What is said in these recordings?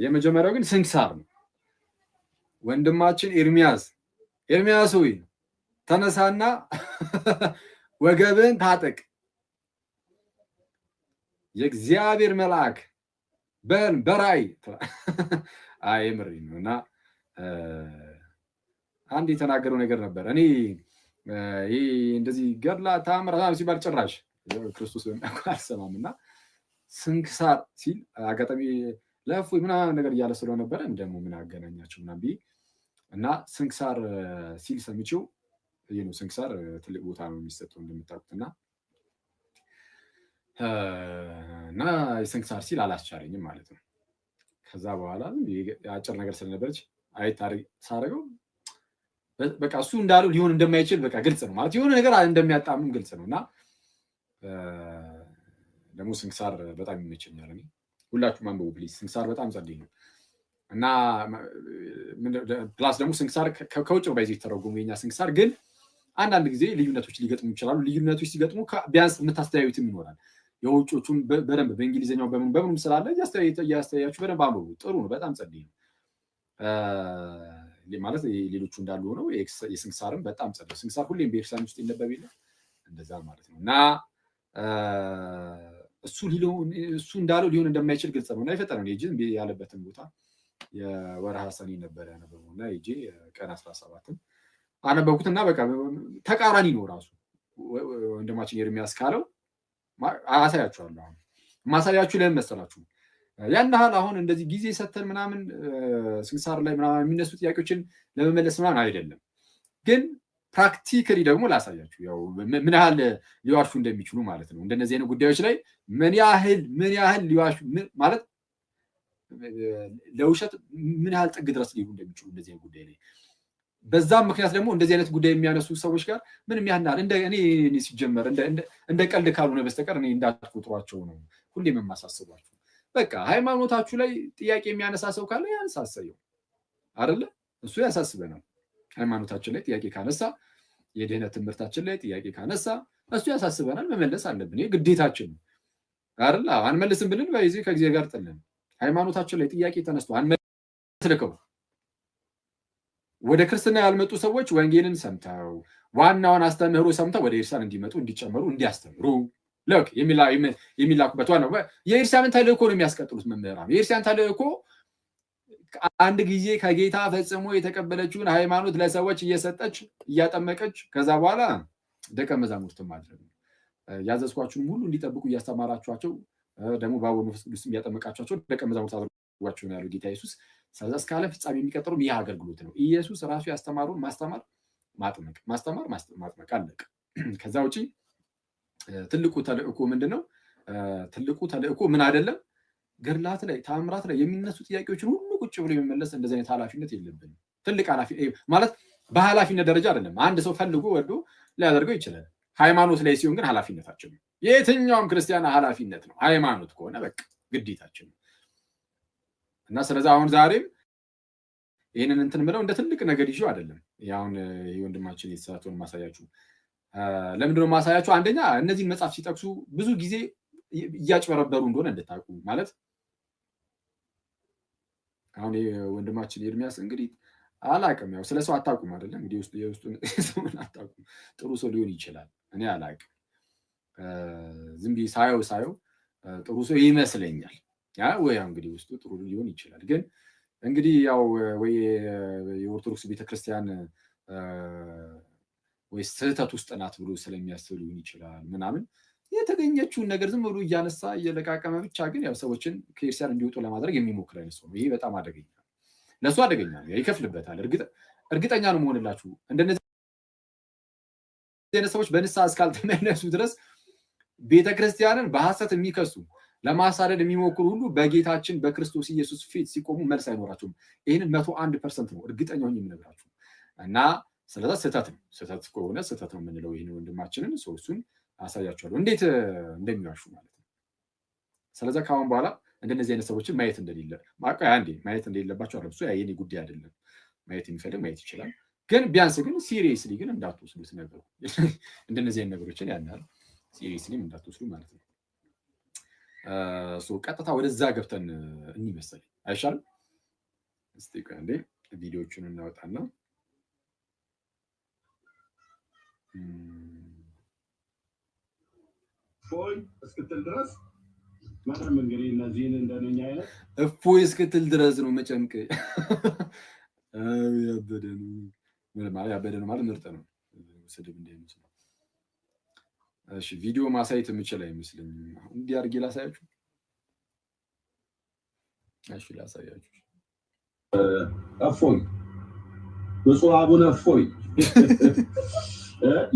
የመጀመሪያው ግን ስንክሳር ነው። ወንድማችን ኤርሚያስ ሆይ ተነሳና ወገብን ታጠቅ፣ የእግዚአብሔር መልአክ በራእይ የምር ነው። እና አንድ የተናገረው ነገር ነበር። እኔ ይህ እንደዚህ ገድላ ተአምራት ሲባል ጭራሽ ክርስቶስ በሚያውቀው አልሰማም። እና ስንክሳር ሲል አጋጣሚ ለእፎይ ምናምን ነገር እያለ ስለነበረ እንደሞ ምን አገናኛቸው ምናምን ብዬ እና ስንክሳር ሲል ሰምቼው ይሄ ነው። ስንክሳር ትልቅ ቦታ ነው የሚሰጠው እንደምታውቁት። እና የስንክሳር ሲል አላስቻለኝም ማለት ነው። ከዛ በኋላ አጭር ነገር ስለነበረች ሳረገው በቃ እሱ እንዳለው ሊሆን እንደማይችል በቃ ግልጽ ነው ማለት የሆነ ነገር እንደሚያጣምም ግልጽ ነው። እና ደግሞ ስንክሳር በጣም ይመቸኛል። እኔ ሁላችሁም አንብቡ ፕሊዝ። ስንክሳር በጣም ጸደይ ነው። እና ፕላስ ደግሞ ስንክሳር ከውጭ ነው ባይዘ የተረጎሙ የኛ ስንክሳር። ግን አንዳንድ ጊዜ ልዩነቶች ሊገጥሙ ይችላሉ። ልዩነቶች ሲገጥሙ ቢያንስ የምታስተያዩትም ይኖራል። የውጮቹን በደንብ በእንግሊዝኛው በምንም ስላለ እያስተያያችሁ በደንብ አንብቡ። ጥሩ ነው። በጣም ጸደይ ነው ማለት ሌሎቹ እንዳሉ ሆነው የስንክሳርም በጣም ጸደይ። ስንክሳር ሁሌም በኤርሳን ውስጥ ይነበብ የለ እንደዛ ማለት ነው። እና እሱ እንዳለው ሊሆን እንደማይችል ግልጽ ነው። እና የፈጠረው ሄጅ ያለበትን ቦታ የወርሃ ሰኔ ነበር ያነበበው እና ሄጄ ቀን 17ን አነበብኩት። እና በቃ ተቃራኒ ነው ራሱ ወንድማችን ኤርሚያስ ካለው አሳያችኋለሁ። አሁን ማሳያችሁ ለምን መሰላችሁ? ያን ያህል አሁን እንደዚህ ጊዜ ሰተን ምናምን ስንክሳር ላይ ምናምን የሚነሱ ጥያቄዎችን ለመመለስ ምናምን አይደለም፣ ግን ፕራክቲካሊ ደግሞ ላሳያችሁ ያው ምን ያህል ሊዋሹ እንደሚችሉ ማለት ነው። እንደነዚህ አይነት ጉዳዮች ላይ ምን ያህል ሊዋሹ ማለት ለውሸት ምን ያህል ጥግ ድረስ ሊሄዱ እንደሚችሉ እንደዚህ አይነት ጉዳይ ላይ በዛም ምክንያት ደግሞ እንደዚህ አይነት ጉዳይ የሚያነሱ ሰዎች ጋር ምንም ያህል እኔ ሲጀመር እንደ ቀልድ ካልሆነ በስተቀር እኔ እንዳትቆጥሯቸው ነው ሁሌም የማሳስባችሁ። በቃ ሃይማኖታችሁ ላይ ጥያቄ የሚያነሳ ሰው ካለ ያንሳሰየው አይደለ? እሱ ያሳስበናል። ሃይማኖታችን ላይ ጥያቄ ካነሳ፣ የድህነት ትምህርታችን ላይ ጥያቄ ካነሳ እሱ ያሳስበናል። መመለስ አለብን። ይሄ ግዴታችን ነው አይደል? አንመልስም ብልን በዚህ ከጊዜ ጋር ጥለን ሃይማኖታችን ላይ ጥያቄ ተነስቶ አንመልስልከው ወደ ክርስትና ያልመጡ ሰዎች ወንጌልን ሰምተው ዋናውን አስተምህሮ ሰምተው ወደ ኤርሳን እንዲመጡ እንዲጨመሩ እንዲያስተምሩ ለክ የሚላኩበት ዋናው የኤርሳን ተልእኮ ነው የሚያስቀጥሉት መምህራን። የኤርሳን ተልእኮ አንድ ጊዜ ከጌታ ፈጽሞ የተቀበለችውን ሃይማኖት ለሰዎች እየሰጠች እያጠመቀች ከዛ በኋላ ደቀ መዛሙርት ማድረግ ነው። ያዘዝኳችሁን ሁሉ እንዲጠብቁ እያስተማራችኋቸው ደግሞ በአብ ወልድ መንፈስ ቅዱስ እያጠመቃችኋቸው ደቀ መዛሙርት አድርጓቸው ነው ያለው ጌታ ኢየሱስ። ስለዚህ እስከ ዓለም ፍጻሜ የሚቀጥለው ይህ አገልግሎት ነው። ኢየሱስ ራሱ ያስተማሩን ማስተማር፣ ማጥመቅ፣ ማስተማር፣ ማጥመቅ አለቀ። ከዛ ውጪ ትልቁ ተልእኮ ምንድነው? ትልቁ ተልእኮ ምን አይደለም። ገድላት ላይ ተአምራት ላይ የሚነሱ ጥያቄዎችን ሁሉ ቁጭ ብሎ የሚመለስ እንደዚህ አይነት ኃላፊነት የለብንም። ትልቅ ኃላፊነት ማለት በኃላፊነት ደረጃ አይደለም። አንድ ሰው ፈልጎ ወዶ ሊያደርገው ይችላል። ሃይማኖት ላይ ሲሆን ግን ኃላፊነታችን ነው። የትኛውም ክርስቲያን ኃላፊነት ነው። ሃይማኖት ከሆነ በቃ ግዴታችን ነው። እና ስለዚህ አሁን ዛሬም ይህንን እንትን ብለው እንደ ትልቅ ነገር ይዤው አይደለም። አሁን የወንድማችን የተሰራውን ማሳያችሁ ለምንድነው ማሳያችሁ? አንደኛ እነዚህን መጽሐፍ ሲጠቅሱ ብዙ ጊዜ እያጭበረበሩ እንደሆነ እንድታውቁ ማለት አሁን ወንድማችን ኤርሚያስ እንግዲህ አላቅም፣ ያው ስለሰው አታውቁም አይደለም እንግዲህ የውስጡን ሰውን አታውቁም። ጥሩ ሰው ሊሆን ይችላል፣ እኔ አላቅም። ዝም ብዬ ሳየው ጥሩ ሰው ይመስለኛል። ወይ እንግዲህ ውስጡ ጥሩ ሊሆን ይችላል። ግን እንግዲህ ያው ወይ የኦርቶዶክስ ቤተክርስቲያን ወይ ስህተት ውስጥ ናት ብሎ ስለሚያስብ ሊሆን ይችላል ምናምን የተገኘችውን ነገር ዝም ብሎ እያነሳ እየለቃቀመ ብቻ ግን ያው ሰዎችን ከኤርሲያን እንዲወጡ ለማድረግ የሚሞክር አይነት ሰው ነው። ይሄ በጣም አደገኛ ነው። ለእሱ አደገኛ ነው፣ ይከፍልበታል። እርግጠኛ ነው መሆንላችሁ እንደነዚህ አይነት ሰዎች በንስሐ እስካልተመለሱ ድረስ ቤተክርስቲያንን በሐሰት የሚከሱ ለማሳደድ የሚሞክሩ ሁሉ በጌታችን በክርስቶስ ኢየሱስ ፊት ሲቆሙ መልስ አይኖራቸውም። ይህንን 101% ነው እርግጠኛ ሆኜ የምነግራችሁ። እና ስለዛ ስህተት ከሆነ ስህተት ነው የምንለው ይህን ወንድማችንን ሰው እሱን አሳያችኋለሁ እንዴት እንደሚዋሹ ማለት ነው። ስለዛ ከአሁን በኋላ እንደነዚህ አይነት ሰዎችን ማየት እንደሌለባቸው አረብሱ የኔ ጉዳይ አይደለም። ማየት የሚፈልግ ማየት ይችላል። ግን ቢያንስ ግን ሲሪየስሊ ግን እንዳትወስዱት ነገሩ እንደነዚህ አይነት ነገሮችን ያናል ሲሪየስሊ እንዳትወስዱ ማለት ነው። ቀጥታ ወደዛ ገብተን እንይመስል አይሻልም? እስቲ ቀንዴ ቪዲዮቹን እናወጣና ፎይ እስክትል ድረስ ምንም እንግዲህ እነዚህን እንደነኛ አይነት እፎይ እስክትል ድረስ ነው መጨምቅ። ያበደ ነው ማለት ምርጥ ነው። ስድብ እንደሚችል እሺ፣ ቪዲዮ ማሳየት የምችል አይመስለኝም። እንዲህ አድርጌ ላሳያችሁ። እሺ፣ ላሳያችሁ። እፎይ ብፁዕ አቡነ እፎይ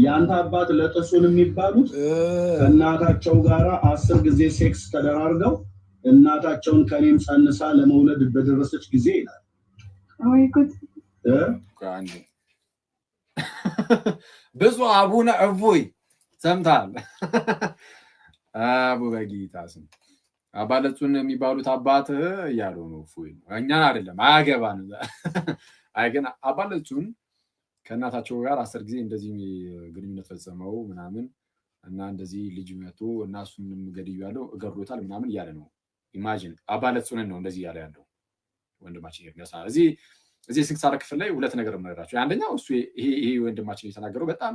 የአንተ አባት ለጥሱን የሚባሉት ከእናታቸው ጋር 10 ጊዜ ሴክስ ተደራርገው እናታቸውን ከኔም ጸንሳ ለመውለድ በደረሰች ጊዜ ይላል። ወይ ጉድ! ብፁዕ አቡነ እፎይ ሰምታል? አቡ በጌታ ስም አባ ለጥሱን የሚባሉት አባት እያሉ ነው። እፎይ እኛን አይደለም አያገባን። አይ ግን አባ ለጥሱን ከእናታቸው ጋር 10 ጊዜ እንደዚህ ግንኙነት ፈጸመው ምናምን እና እንደዚህ ልጅ መቶ እና እሱንም ገድያለሁ እገድሎታል ምናምን እያለ ነው። ኢማጂን አባ ለጥሱንን ነው እንደዚህ እያለ ያለው ወንድማችን ኤርሚያስ። እዚህ ስንክሳር ክፍል ላይ ሁለት ነገር ምንራቸው። አንደኛው እሱ ይሄ ወንድማችን የተናገረው በጣም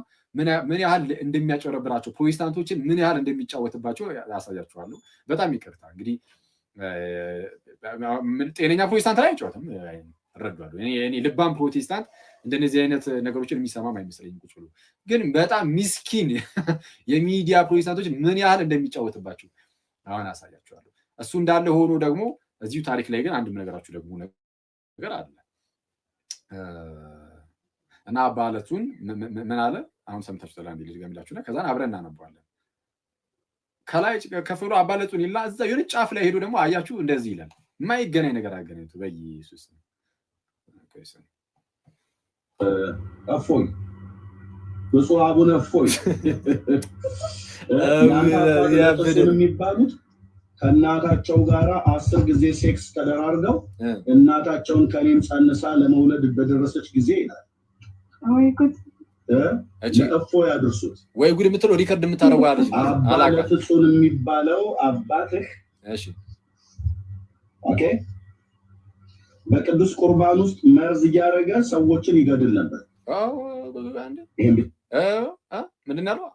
ምን ያህል እንደሚያጨረብራቸው ፕሮቴስታንቶችን ምን ያህል እንደሚጫወትባቸው ያሳያቸዋለሁ። በጣም ይቅርታ እንግዲህ ጤነኛ ፕሮቴስታንት ላይ አይጫወትም እረዳለሁ። እኔ ልባም ፕሮቴስታንት እንደነዚህ አይነት ነገሮችን የሚሰማም አይመስለኝም። ቁጭ ብሎ ግን በጣም ሚስኪን የሚዲያ ፕሮቴስታንቶች ምን ያህል እንደሚጫወትባቸው አሁን አሳያቸዋለሁ። እሱ እንዳለ ሆኖ ደግሞ እዚሁ ታሪክ ላይ ግን አንድ ነገራችሁ ደግሞ ነገር አለ እና አባ ለጥሱን ምን አለ አሁን ሰምታችኋል። አንዴ ልጅ ገምላችሁና ከዛን አብረን እናነባዋለን። ከላይ ከፍሎ አባ ለጥሱን ይላ እዛ የሆነ ጫፍ ላይ ሄዶ ደግሞ አያችሁ እንደዚህ ይላል። የማይገናኝ ነገር አገናኝቶ በኢየሱስ እፎይ ብፁዕ አቡነ እፎይ የሚባሉት ከእናታቸው ጋር 10 ጊዜ ሴክስ ተደራርገው እናታቸውን ከኔም ጸንሳ ለመውለድ በደረሰች ጊዜ ይላል። ወይ ጉድ! እፎይ ያድርሱት። ወይ ጉድ የምትለው ሪከርድ የምታደርገው አለች። አባ ለጥሱን የሚባለው አባትህ እሺ፣ ኦኬ፣ በቅዱስ ቁርባን ውስጥ መርዝ እያደረገ ሰዎችን ይገድል ነበር። ምንድን ያለው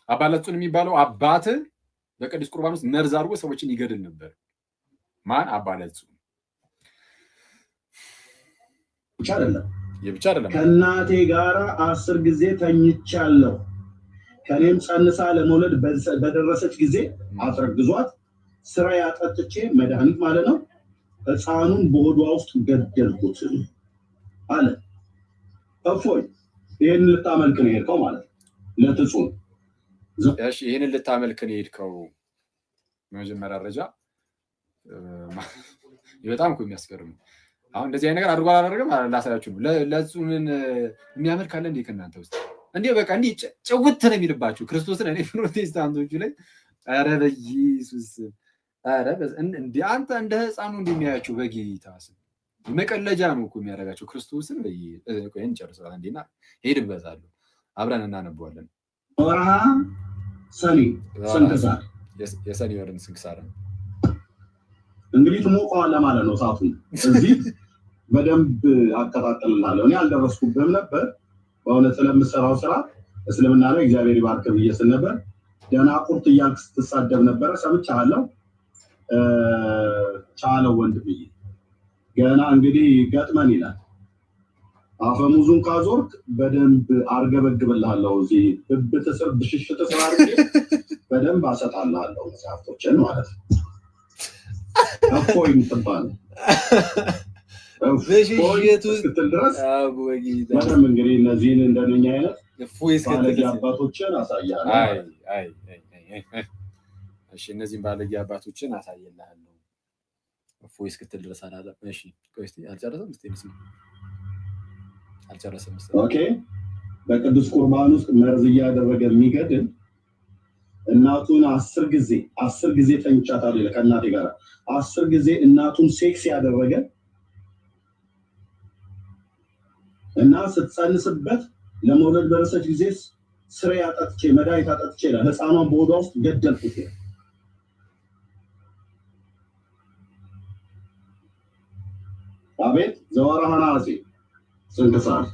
አባ ለጥሱን የሚባለው አባትህ በቅዱስ ቁርባን ውስጥ መርዝ አድርጎ ሰዎችን ይገድል ነበር። ማን? አባ ለጥሱን ብቻ አይደለም የብቻ አይደለም። ከእናቴ ጋራ 10 ጊዜ ተኝቻለሁ፣ ከኔም ጸንሳ ለመውለድ በደረሰች ጊዜ አስረግዟት ስራ ያጠጥቼ መድኃኒት ማለት ነው ሕፃኑን በሆዷ ውስጥ ገደልኩት አለ። እፎይ ይህን ልታመልክ ነው የሄድከው ማለት ለጥሱን። እሺ ይህንን ልታመልክ ነው የሄድከው። በመጀመሪያ ደረጃ በጣም እኮ የሚያስገርም አሁን እንደዚህ አይነት ነገር አድርጎ አላደረገም። ላሳያችሁ ነው። ለጥሱንን የሚያመልክ አለ እንዴ ከእናንተ ውስጥ? እንዴ በቃ እንዲህ ጭውት ነው የሚልባችሁ ክርስቶስን። እኔ ፕሮቴስታንቶቹ ላይ ኧረ በኢየሱስ ኧረ እንደ አንተ እንደ ህፃኑ እንደሚያያቸው በጌታ ስም መቀለጃ ነው እኮ የሚያደርጋቸው ክርስቶስን። ቆይ እንጨርሰዋለን እንዴና ሄድበታለሁ፣ አብረን እናነበዋለን። ወርሃ ሰኔ ስንክሳር የሰኔ ወርን ስንክሳር እንግዲህ ትሞቀዋለህ ማለት ነው እሳቱን። እዚህ በደንብ አቀጣጥልልሃለሁ። እኔ አልደረስኩብህም ነበር በእውነት ስለምሰራው ስራ እስልምና ላይ እግዚአብሔር ይባርክ ብዬ ስል ነበር። ደናቁርት እያልክ ስትሳደብ ነበረ ሰምቻለሁ። ቻለው ወንድምዬ ገና እንግዲህ ገጥመን ይላል። አፈሙዙን ካዞርክ በደንብ አርገበግብልሃለሁ። እዚህ ብብት ስር ብሽሽት ስር አድርጌ በደንብ አሰጣልሃለሁ መጽሐፍቶችን ማለት ነው። እፎይ የምትባል እስክትል ድረስ በደንብ እንግዲህ እነዚህን እንደነኛ አይነት ባለጌ አባቶችን አሳያለሁ። እሺ እነዚህን ባለጌ አባቶችን አሳየልሃለሁ። እፎይ እስክትል ድረስ አላለም። እሺ ቆይ እስኪ አልጨረሰም። አልጨረሰም። ኦኬ በቅዱስ ቁርባን ውስጥ መርዝ እያደረገ የሚገድል እናቱን 10 ጊዜ ተኝቻታለሁ ይላል። ከእናቴ ጋር 10 ጊዜ እናቱን ሴክስ ያደረገ እና ስትጸንስበት ለመውለድ በደረሰች ጊዜ ስሬ አጠጥቼ መድኃኒት አጠጥቼ ይላል። ህፃኗን በሆዷ ውስጥ ገደልኩት ይላል። አቤት ዘወርሃ ነሐሴ ስንክሳር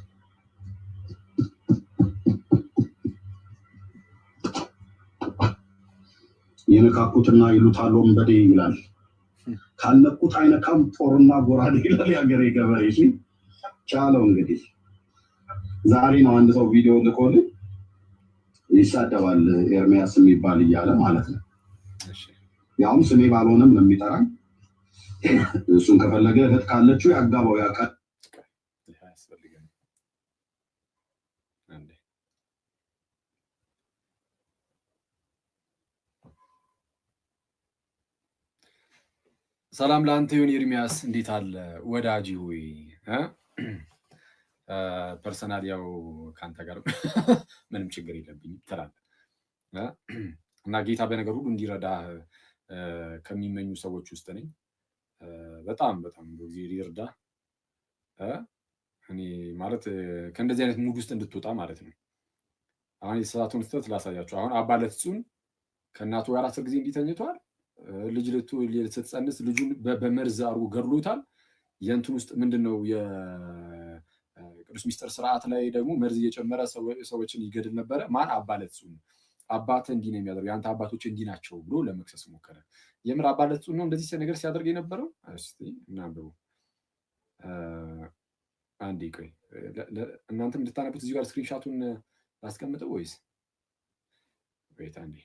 የነካኩትና ይሉታል ወንበዴ ይላል። ካልነኩት አይነካም ጦርና ጎራዴ ይላል ያገሬ ገበሬ። እሺ ቻለው እንግዲህ ዛሬ ነው አንድ ሰው ቪዲዮ ልኮልኝ ይሳደባል ኤርሚያስ የሚባል እያለ ማለት ነው። ያውም ስሜ ባልሆነም ነው የሚጠራኝ። እሱን ከፈለገ እህት ካለችው ያጋባው ያውቃል። ሰላም ለአንተ ይሁን ኤርሚያስ፣ እንዴት አለ ወዳጅ ሆይ? ፐርሰናል ያው ከአንተ ጋር ምንም ችግር የለብኝም ትላለህ እና ጌታ በነገር ሁሉ እንዲረዳ ከሚመኙ ሰዎች ውስጥ ነኝ። በጣም በጣም ጊዜ ይርዳ። እኔ ማለት ከእንደዚህ አይነት ሙድ ውስጥ እንድትወጣ ማለት ነው። አሁን የሰዓቱን ስህተት ላሳያችሁ። አሁን አባ ለትጹን ከእናቱ ጋር 10 ጊዜ እንዲተኝቷል። ልጅ ስትጸንስ ልጁን በመርዝ አድርጎ ገድሎታል። የእንትን ውስጥ ምንድነው የቅዱስ ሚስጥር ስርዓት ላይ ደግሞ መርዝ እየጨመረ ሰዎችን ይገድል ነበረ። ማን? አባ ለትጹን። አባትህ እንዲህ ነው የሚያደርገው፣ የአንተ አባቶች እንዲህ ናቸው ብሎ ለመክሰስ ሞከረ። የምር አባ ለትጹን ነው እንደዚህ ነገር ሲያደርግ የነበረው? እስቲ እናንብቡ። አንዴ ቆይ እናንተም እንድታነቡት እዚህ ጋር ስክሪንሻቱን ላስቀምጠው ወይስ ወይታ እንዴ?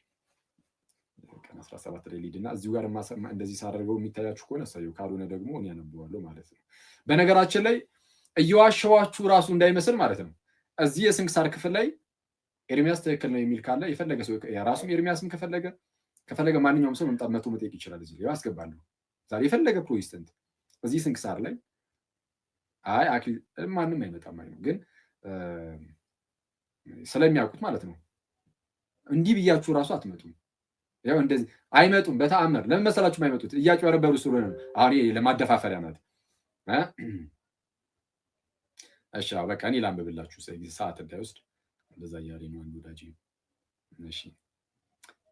ቀን 17 ላይ ሊድና እዚሁ ጋር እንደዚህ ሳደርገው የሚታያችሁ ከሆነ እሰየው፣ ካልሆነ ደግሞ እኔ አነበዋለሁ ማለት ነው። በነገራችን ላይ እየዋሸዋችሁ ራሱ እንዳይመስል ማለት ነው። እዚህ የስንክሳር ክፍል ላይ ኤርሚያስ ትክክል ነው የሚል ካለ የፈለገ ሰው ራሱም ኤርሚያስም ከፈለገ ማንኛውም ሰው መምጣት መጥቶ መጠየቅ ይችላል። እዚህ ላይ አስገባለሁ። ዛሬ የፈለገ ፕሮቴስታንት እዚህ ስንክሳር ላይ አክሊል ማንም አይመጣም ማለት ነው። ግን ስለሚያውቁት ማለት ነው እንዲህ ብያችሁ ራሱ አትመጡም። ያው እንደዚህ አይመጡም በተአምር። ለምን መሰላችሁ አይመጡት? እያጭበረበሩ ስለሆነ ነው። አሁን ለማደፋፈሪያ ማለት እሺ በቃ እኔ ላንብብላችሁ ሰዓት እንዳይወስድ እንደዛ እያለኝ ነው ወዳጅ። እሺ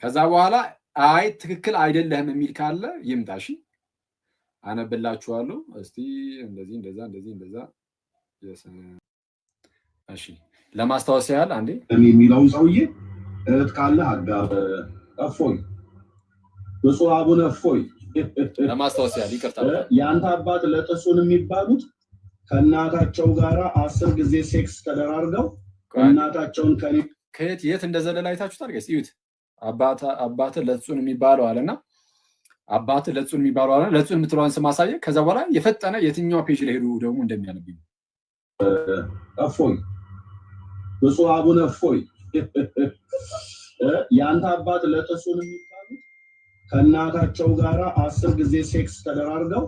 ከዛ በኋላ ትክክል አይደለህም የሚል ካለ ይምጣ። እሺ አነብላችኋለሁ። እስቲ እንደዚህ እንደዛ እሺ ለማስታወስ ያህል አንዴ የሚለውን ሰውዬ እህት ካለ አጋር እፎይ ብፁዕ አቡነ እፎይ ለማስታወስ ያህል ይቅርታ። የአንተ አባት ለጥሱን የሚባሉት ከእናታቸው ጋር 10 ጊዜ ሴክስ ተደራርገው እናታቸውን ከየት የት እንደዘለለ አይታችሁታል? ጋይስ እዩት። አባት ለጥሱን የሚባለው አለና አባት ለጥሱን የሚባለው አለ። ለጥሱን የምትለዋን ስም አሳየ። ከዛ በኋላ የፈጠነ የትኛው ፔጅ ላይ ሄዱ ደግሞ እንደሚያነብኝ እፎይ ብፁዕ አቡነ እፎይ የአንተ አባት ለጥሱን የሚባሉት ከእናታቸው ጋር 10 ጊዜ ሴክስ ተደራርገው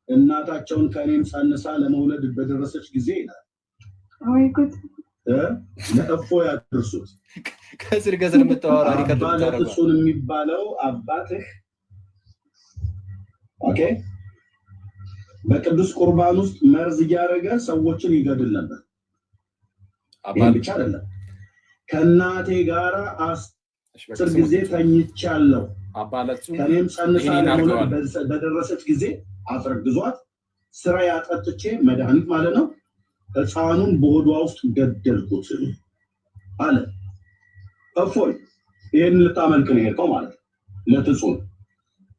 እናታቸውን ከኔም ጸንሳ ለመውለድ በደረሰች ጊዜ ይላል። ወይ ጉድ! ለእፎይ ያድርሱት። ከስር የምታወራ ለጥሱን የሚባለው አባትህ ኦኬ በቅዱስ ቁርባን ውስጥ መርዝ እያደረገ ሰዎችን ይገድል ነበር። ይህ ብቻ አይደለም፣ ከእናቴ ጋር 10 ጊዜ ተኝቻለሁ፣ ከኔም ጸንሳ ለመውለድ በደረሰች ጊዜ አስረግዟት ስራ ያጠጥቼ መድኃኒት ማለት ነው ሕፃኑን በሆዷ ውስጥ ገደልኩት አለ። እፎይ ይህን ልታመልክ ነው የሄድከው ማለት ነው። ለጥጹን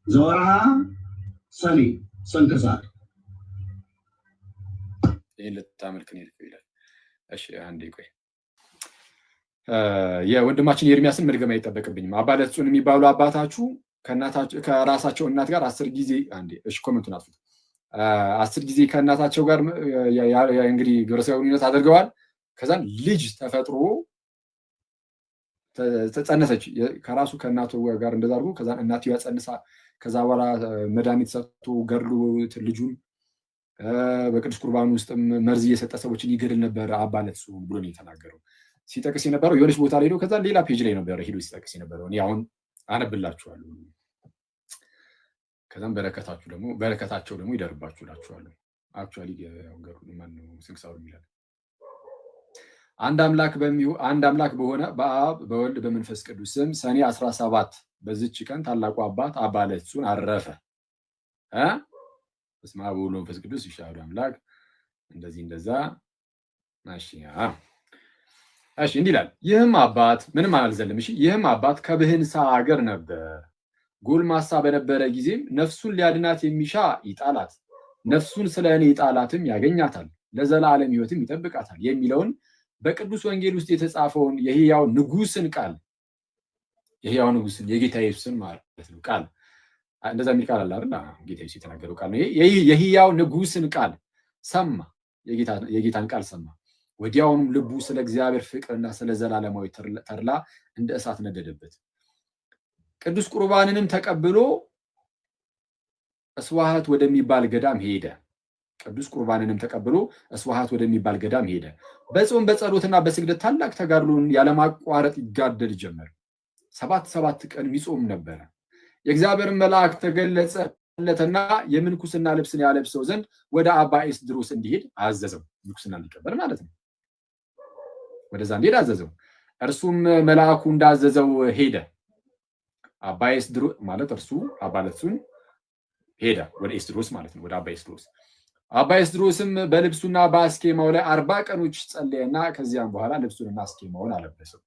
ዘወርሃ ሰኔ ስንክሳር ይህን ልታመልክ ነው የሄድከው ይላል። እሺ አንዴ ቆይ፣ የወንድማችን የኤርሚያስን መድገም አይጠበቅብኝም። አባ ለትጹን የሚባሉ አባታችሁ ከራሳቸው እናት ጋር 10 ጊዜ አንዴ እሺ ኮሜንቱን አጥፉት። 10 ጊዜ ከእናታቸው ጋር እንግዲህ ግብረ ሥጋ ግንኙነት አድርገዋል። ከዛን ልጅ ተፈጥሮ ተጸነሰች። ከራሱ ከእናቱ ጋር እንደዛ አድርጎ ከዛን እናትየዋ ጸንሳ ከዛ በኋላ መድኃኒት ሰጥቶ ገድሎ ልጁን በቅዱስ ቁርባን ውስጥም መርዝ እየሰጠ ሰዎችን ይገድል ነበር አባ ለትጹን ብሎ ነው የተናገረው። ሲጠቅስ የነበረው የሆነች ቦታ ላይ ነው። ከዛ ሌላ ፔጅ ላይ ነበር ሄዶ ሲጠቅስ የነበረው። እኔ አሁን አነብላችኋለሁ። ከዛም በረከታቸው ደግሞ ይደርባችሁ እላችኋለሁ። አክቹዋሊ ማነው ስንክሳሩ ይላል አንድ አምላክ በሆነ በአብ በወልድ በመንፈስ ቅዱስ ስም ሰኔ 17 በዚች ቀን ታላቁ አባት አባ ለትጹን አረፈ። በስመ አብ ወወልድ ወመንፈስ ቅዱስ አሐዱ አምላክ እንደዚህ እንደዛ እሺ እንዲህ ይላል። ይህም አባት ምንም አልዘለም። እሺ ይህም አባት ከብህንሳ ሀገር ነበር። ጎልማሳ በነበረ ጊዜም ነፍሱን ሊያድናት የሚሻ ይጣላት፣ ነፍሱን ስለ እኔ ይጣላትም ያገኛታል፣ ለዘላለም ሕይወትም ይጠብቃታል የሚለውን በቅዱስ ወንጌል ውስጥ የተጻፈውን የሕያው ንጉሥን ቃል የሕያው ንጉሥን የጌታ ኢየሱስን ማለት ነው ቃል እንደዛ የሚል ቃል አለ አይደል? ጌታ ኢየሱስ የተናገረው ቃል ነው። የሕያው ንጉሥን ቃል ሰማ፣ የጌታን ቃል ሰማ። ወዲያውኑም ልቡ ስለ እግዚአብሔር ፍቅርና ስለ ዘላለማዊ ተድላ እንደ እሳት ነደደበት። ቅዱስ ቁርባንንም ተቀብሎ እስዋሃት ወደሚባል ገዳም ሄደ። ቅዱስ ቁርባንንም ተቀብሎ እስዋሃት ወደሚባል ገዳም ሄደ። በጾም በጸሎትና በስግደት ታላቅ ተጋድሎን ያለማቋረጥ ይጋደል ጀመር። 7 ቀን ይጾም ነበረ። የእግዚአብሔር መልአክ ተገለጸለትና የምንኩስና ልብስን ያለብሰው ዘንድ ወደ አባ ኤስድሮስ እንዲሄድ አዘዘው። ምንኩስና ሊቀበል ማለት ነው። ወደዛ እንዲሄድ አዘዘው። እርሱም መልአኩ እንዳዘዘው ሄደ። አባ ኤስድሮስ ማለት እርሱ አባ ለትሱን ሄደ ወደ ኤስድሮስ ማለት ነው። ወደ አባ ኤስድሮስ። አባ ኤስድሮስም በልብሱና በአስኬማው ላይ 40 ቀኖች ጸለየና ከዚያም በኋላ ልብሱንና አስኬማውን አለበሰው።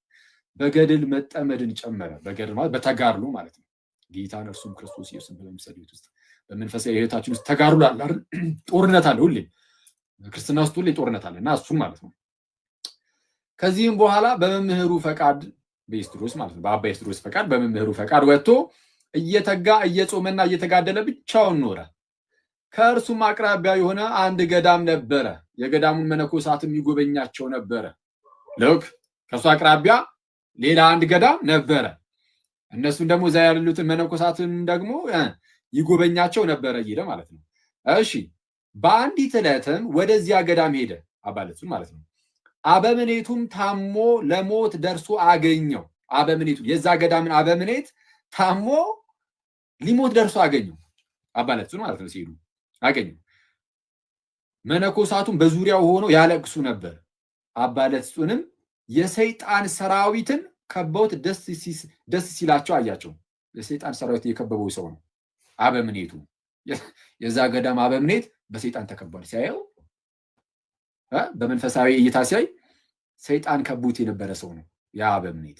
በገድል መጠመድን ጨመረ። በገድል ማለት በተጋድሎ ማለት ነው። ጌታን እርሱም ክርስቶስ ኢየሱስን በመምሰል ሕይወት ውስጥ በመንፈሳዊ ሕይወታችን ውስጥ ተጋድሎ አለ አይደል? ጦርነት አለ። ሁሌ ክርስትና ውስጥ ሁሌ ጦርነት አለ እና እሱም ማለት ነው። ከዚህም በኋላ በመምህሩ ፈቃድ በኤስድሮስ ማለት ነው በአባ ኤስድሮስ ፈቃድ በመምህሩ ፈቃድ ወጥቶ እየተጋ እየጾመና እየተጋደለ ብቻውን ኖረ። ከእርሱም አቅራቢያ የሆነ አንድ ገዳም ነበረ። የገዳሙን መነኮሳትም ይጎበኛቸው ነበረ። ልክ ከእሱ አቅራቢያ ሌላ አንድ ገዳም ነበረ። እነሱም ደግሞ እዛ ያሉትን መነኮሳትን ደግሞ ይጎበኛቸው ነበረ እየሄደ ማለት ነው። እሺ በአንዲት ዕለትም ወደዚያ ገዳም ሄደ፣ አባ ለትሱን ማለት ነው። አበምኔቱም ታሞ ለሞት ደርሶ አገኘው። አበምኔቱ የዛ ገዳምን አበምኔት ታሞ ሊሞት ደርሶ አገኘው፣ አባ ለትሱን ማለት ነው። ሲሄዱ አገኘው። መነኮሳቱም በዙሪያው ሆነው ያለቅሱ ነበር። አባ ለትሱንም የሰይጣን ሰራዊትን ከበውት ደስ ሲላቸው አያቸው። የሰይጣን ሰራዊት የከበበው ሰው ነው አበምኔቱ። የዛ ገዳም አበምኔት በሰይጣን ተከቧል። ሲያየው በመንፈሳዊ እይታ ሲያይ ሰይጣን ከቡት የነበረ ሰው ነው ያ አበምኔት።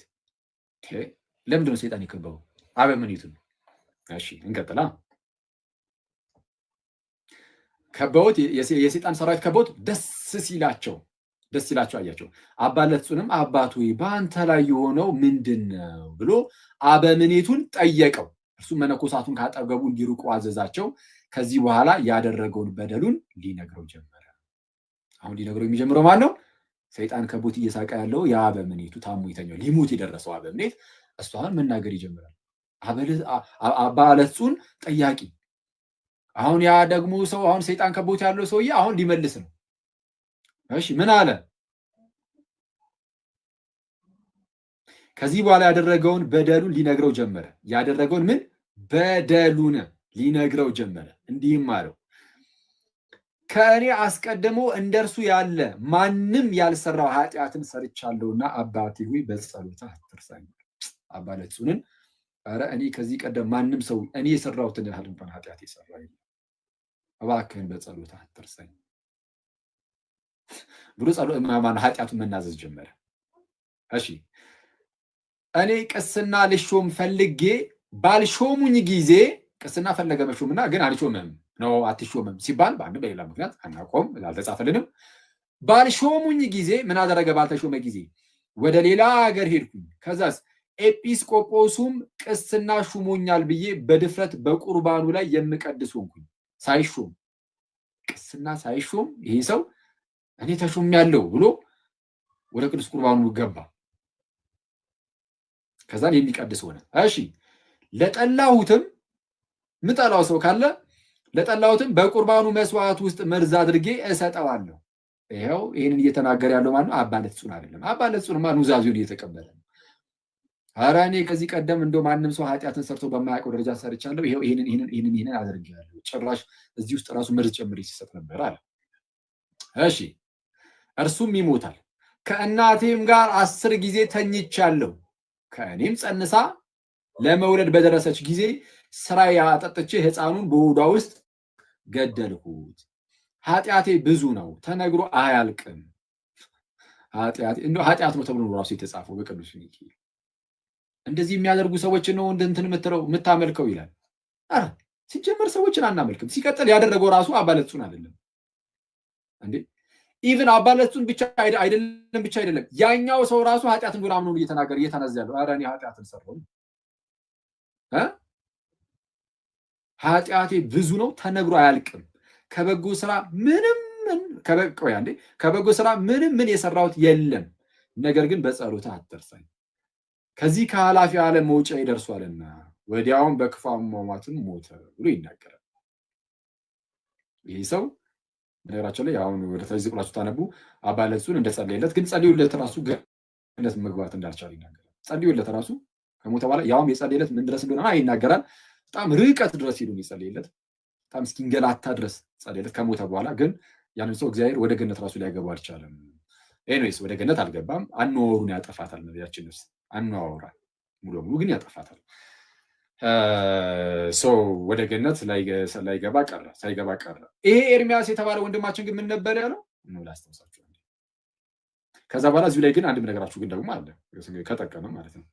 ለምንድን ነው ሰይጣን የከበበው? አበምኔቱ። እሺ እንቀጥላ። ከበውት የሰይጣን ሰራዊት ከበውት ደስ ሲላቸው አያቸው። አባ ለትሱንም አባቱ በአንተ ላይ የሆነው ምንድን ነው ብሎ አበምኔቱን ጠየቀው። እርሱ መነኮሳቱን ካጠገቡ እንዲርቁ አዘዛቸው። ከዚህ በኋላ ያደረገውን በደሉን ሊነግረው ጀመረ። አሁን ሊነግረው የሚጀምረው ማን ነው? ሰይጣን ከቦት እየሳቀ ያለው የአበምኔቱ ታሞ የተኛው ሊሞት የደረሰው አበምኔት እሱ አሁን መናገር ይጀምራል። አባ ለትሱን ጠያቂ። አሁን ያ ደግሞ ሰው አሁን ሰይጣን ከቦት ያለው ሰውዬ አሁን ሊመልስ ነው። እሺ ምን አለ? ከዚህ በኋላ ያደረገውን በደሉን ሊነግረው ጀመረ። ያደረገውን ምን በደሉን ሊነግረው ጀመረ። እንዲህም አለው፣ ከእኔ አስቀድሞ እንደርሱ ያለ ማንም ያልሰራው ኃጢአትን ሰርቻለሁና አባቴ ሆይ በጸሎትህ አትርሳኝ። አባ ለትሱንን ኧረ እኔ ከዚህ ቀደም ማንም ሰው እኔ የሰራሁትን ያህል እንኳን ኃጢአት የሰራ የለም፣ እባክህን በጸሎትህ አትርሳኝ ብሎ ኃጢአቱን መናዘዝ ጀመረ። እሺ እኔ ቅስና ልሾም ፈልጌ ባልሾሙኝ ጊዜ ቅስና ፈለገ መሾምና ግን አልሾምም ነው አትሾምም ሲባል በአንድ በሌላ ምክንያት አናቆም አልተጻፈልንም። ባልሾሙኝ ጊዜ ምን አደረገ? ባልተሾመ ጊዜ ወደ ሌላ ሀገር ሄድኩኝ። ከዛስ ኤጲስቆጶሱም ቅስና ሹሞኛል ብዬ በድፍረት በቁርባኑ ላይ የምቀድስ ሆንኩኝ። ሳይሾም ቅስና ሳይሾም ይሄ ሰው እኔ ተሾሜያለሁ ብሎ ወደ ቅዱስ ቁርባኑ ገባ። ከዛን የሚቀድስ ሆነ። እሺ ለጠላሁትም ምጠላው ሰው ካለ ለጠላሁትም በቁርባኑ መስዋዕት ውስጥ መርዝ አድርጌ እሰጠዋለሁ። ይሄው ይሄንን እየተናገረ ያለው ማለት ነው አባ ለትሱን አይደለም። አባ ለትሱን ማን ኑዛዜውን እየተቀበለ ነው። ኧረ እኔ ከዚህ ቀደም እንደው ማንም ሰው ኃጢአትን ሰርቶ በማያውቀው ደረጃ ሰርቻለሁ፣ ይሄው ይሄንን አድርጌያለሁ፣ ጭራሽ እዚህ ውስጥ ራሱ መርዝ ጨምሬ ሲሰጥ ነበር አለ። እሺ እርሱም ይሞታል። ከእናቴም ጋር 10 ጊዜ ተኝቻለሁ። ከእኔም ጸንሳ ለመውለድ በደረሰች ጊዜ ስራ ያጠጥቼ ሕፃኑን በሆዷ ውስጥ ገደልኩት። ኃጢአቴ ብዙ ነው ተነግሮ አያልቅም። ኃጢአት ነው ተብሎ ራሱ የተጻፈው በቅዱስ ሚካኤል። እንደዚህ የሚያደርጉ ሰዎችን ነው እንትን የምታመልከው ይላል። ኧረ ሲጀመር ሰዎችን አናመልክም። ሲቀጥል ያደረገው ራሱ አባ ለትጹን አይደለም እንዴ? ኢቭን አባ ለትጹን ብቻ አይደለም ያኛው ሰው ራሱ ኃጢአት እንደሆነ አምኖ እየተናገረ እየተነዘ ያለው ኧረ እኔ ኃጢአትን ሰራሁ ኃጢአቴ ብዙ ነው ተነግሮ አያልቅም። ከበጎ ስራ ምንም ምን የሰራሁት የለም። ነገር ግን በጸሎት አትርሳኝ፣ ከዚህ ከኃላፊ ዓለም መውጫ ይደርሷልና ወዲያውም በክፉ አሟሟትም ሞተ ብሎ ይናገራል። ይህ ሰው በነገራችን ላይ አሁን ወደ ተዚህ ብላችሁ ታነቡ አባ ለትጹን እንደጸለየለት ግን ጸልዩለት ራሱ ገነት መግባት እንዳልቻለ ይናገራል። ጸልዩለት ራሱ ከሞተ በኋላ ያውም የጸለየለት ምን ድረስ እንደሆነ ይናገራል። በጣም ርቀት ድረስ ሄዱ የጸለየለት፣ በጣም እስኪንገላታ ድረስ ጸለየለት። ከሞተ በኋላ ግን ያንን ሰው እግዚአብሔር ወደ ገነት ራሱ ሊያገባው አልቻለም። ኤኒዌይስ ወደ ገነት አልገባም። አኗኗሩን ያጠፋታል። ነቢያችን ነፍስ አኗኗራል ሙሉ በሙሉ ግን ያጠፋታል። ሰው ወደ ገነት ሳይገባ ቀረ። ይሄ ኤርሚያስ የተባለ ወንድማችን ግን ምን ነበር ያለው? ላስታውሳችሁ። ከዛ በኋላ እዚሁ ላይ ግን አንድ ነገራችሁ ግን ደግሞ አለ ከጠቀመ ማለት ነው።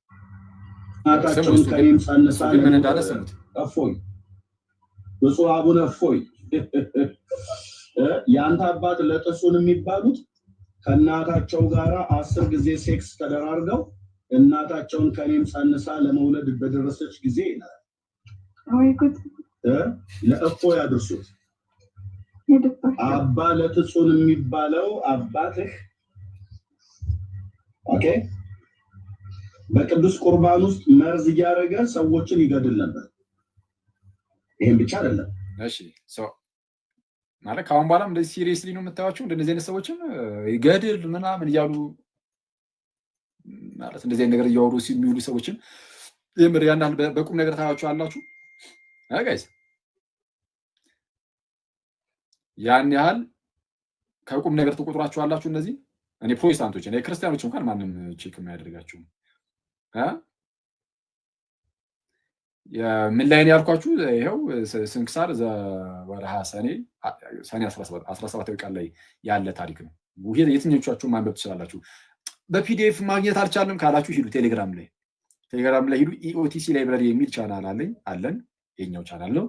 ምን እንዳለ ስሙት። እፎይ ብፁዕ አቡነ እፎይ የአንተ አባት ለጥጹን የሚባሉት ከእናታቸው ጋር 10 ጊዜ ሴክስ ተደራርገው እናታቸውን ከኔም ጸንሳ ለመውለድ በደረሰች ጊዜ ይላል። ለእፎይ ያድርሱት። አባ ለጥጹን የሚባለው አባትህ ኦኬ በቅዱስ ቁርባን ውስጥ መርዝ እያደረገ ሰዎችን ይገድል ነበር። ይሄን ብቻ አይደለም። እሺ ማለት ከአሁን በኋላም እንደዚህ ሲሪየስሊ ነው የምታዩቸው እንደዚህ አይነት ሰዎችን ይገድል ምናምን እያሉ ማለት እንደዚህ አይነት ነገር እያወሩ የሚውሉ ሰዎችን የምር ያን ያህል በቁም ነገር ታያችሁ አላችሁ ጋይስ? ያን ያህል ከቁም ነገር ተቆጥሯችሁ አላችሁ? እነዚህ እኔ ፕሮቴስታንቶች እኔ ክርስቲያኖች እንኳን ማንም ቼክ የማያደርጋችሁ ምን ላይ ነው ያልኳችሁ? ይሄው ስንክሳር ወርሃ ሰኔ 17 ቀን ላይ ያለ ታሪክ ነው። የትኞቻችሁ ማንበብ ትችላላችሁ? በፒዲኤፍ ማግኘት አልቻለም ካላችሁ ሂዱ ቴሌግራም ላይ ሂዱ። ኢኦቲሲ ላይብራሪ የሚል ቻናል አለን። የኛው ቻናል ነው።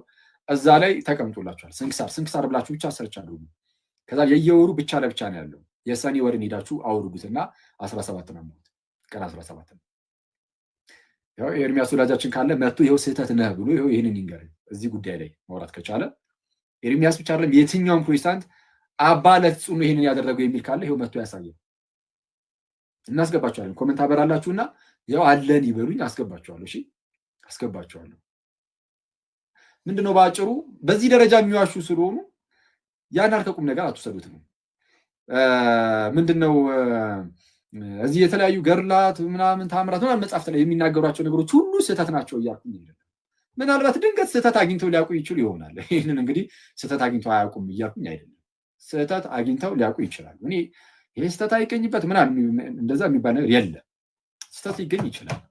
እዛ ላይ ተቀምጦላችኋል። ስንክሳር ብላችሁ ብቻ ሰርች አድርጉ። ከዛ የየወሩ ብቻ ለብቻ ነው ያለው። የሰኔ ወርን ሄዳችሁ አውርዱትና 17 ነው ቀን 17 ነው። ያው ኤርሚያስ ወዳጃችን ካለ መጥቶ ይሄው ስህተት ነህ ብሎ ይሄው ይሄንን ይንገር። እዚህ ጉዳይ ላይ ማውራት ከቻለ ኤርሚያስ ብቻ አይደለም የትኛውም ፕሮቴስታንት አባ ለትጹን ይሄንን ያደረገው የሚል ካለ ይሄው መጥቶ ያሳየው። እናስገባቸዋለን። ኮሜንት አበራላችሁና ያው አለን ይበሉኝ፣ አስገባቸዋለሁ። እሺ አስገባቸዋለሁ። ምንድነው ባጭሩ በዚህ ደረጃ የሚዋሹ ስለሆኑ ያን አልከቁም ነገር አትወሰዱት ነው። ምንድነው እዚህ የተለያዩ ገርላት ምናምን ታምራት ምናምን መጽሐፍት ላይ የሚናገሯቸው ነገሮች ሁሉ ስህተት ናቸው እያልኩኝ አይደለም። ምናልባት ድንገት ስህተት አግኝተው ሊያውቁ ይችሉ ይሆናል። ይህንን እንግዲህ ስህተት አግኝተው አያውቁም እያልኩኝ አይደለም። ስህተት አግኝተው ሊያውቁ ይችላሉ። እኔ ይሄ ስህተት አይገኝበት ምናምን እንደዛ የሚባል ነገር የለም። ስህተት ሊገኝ ይችላል።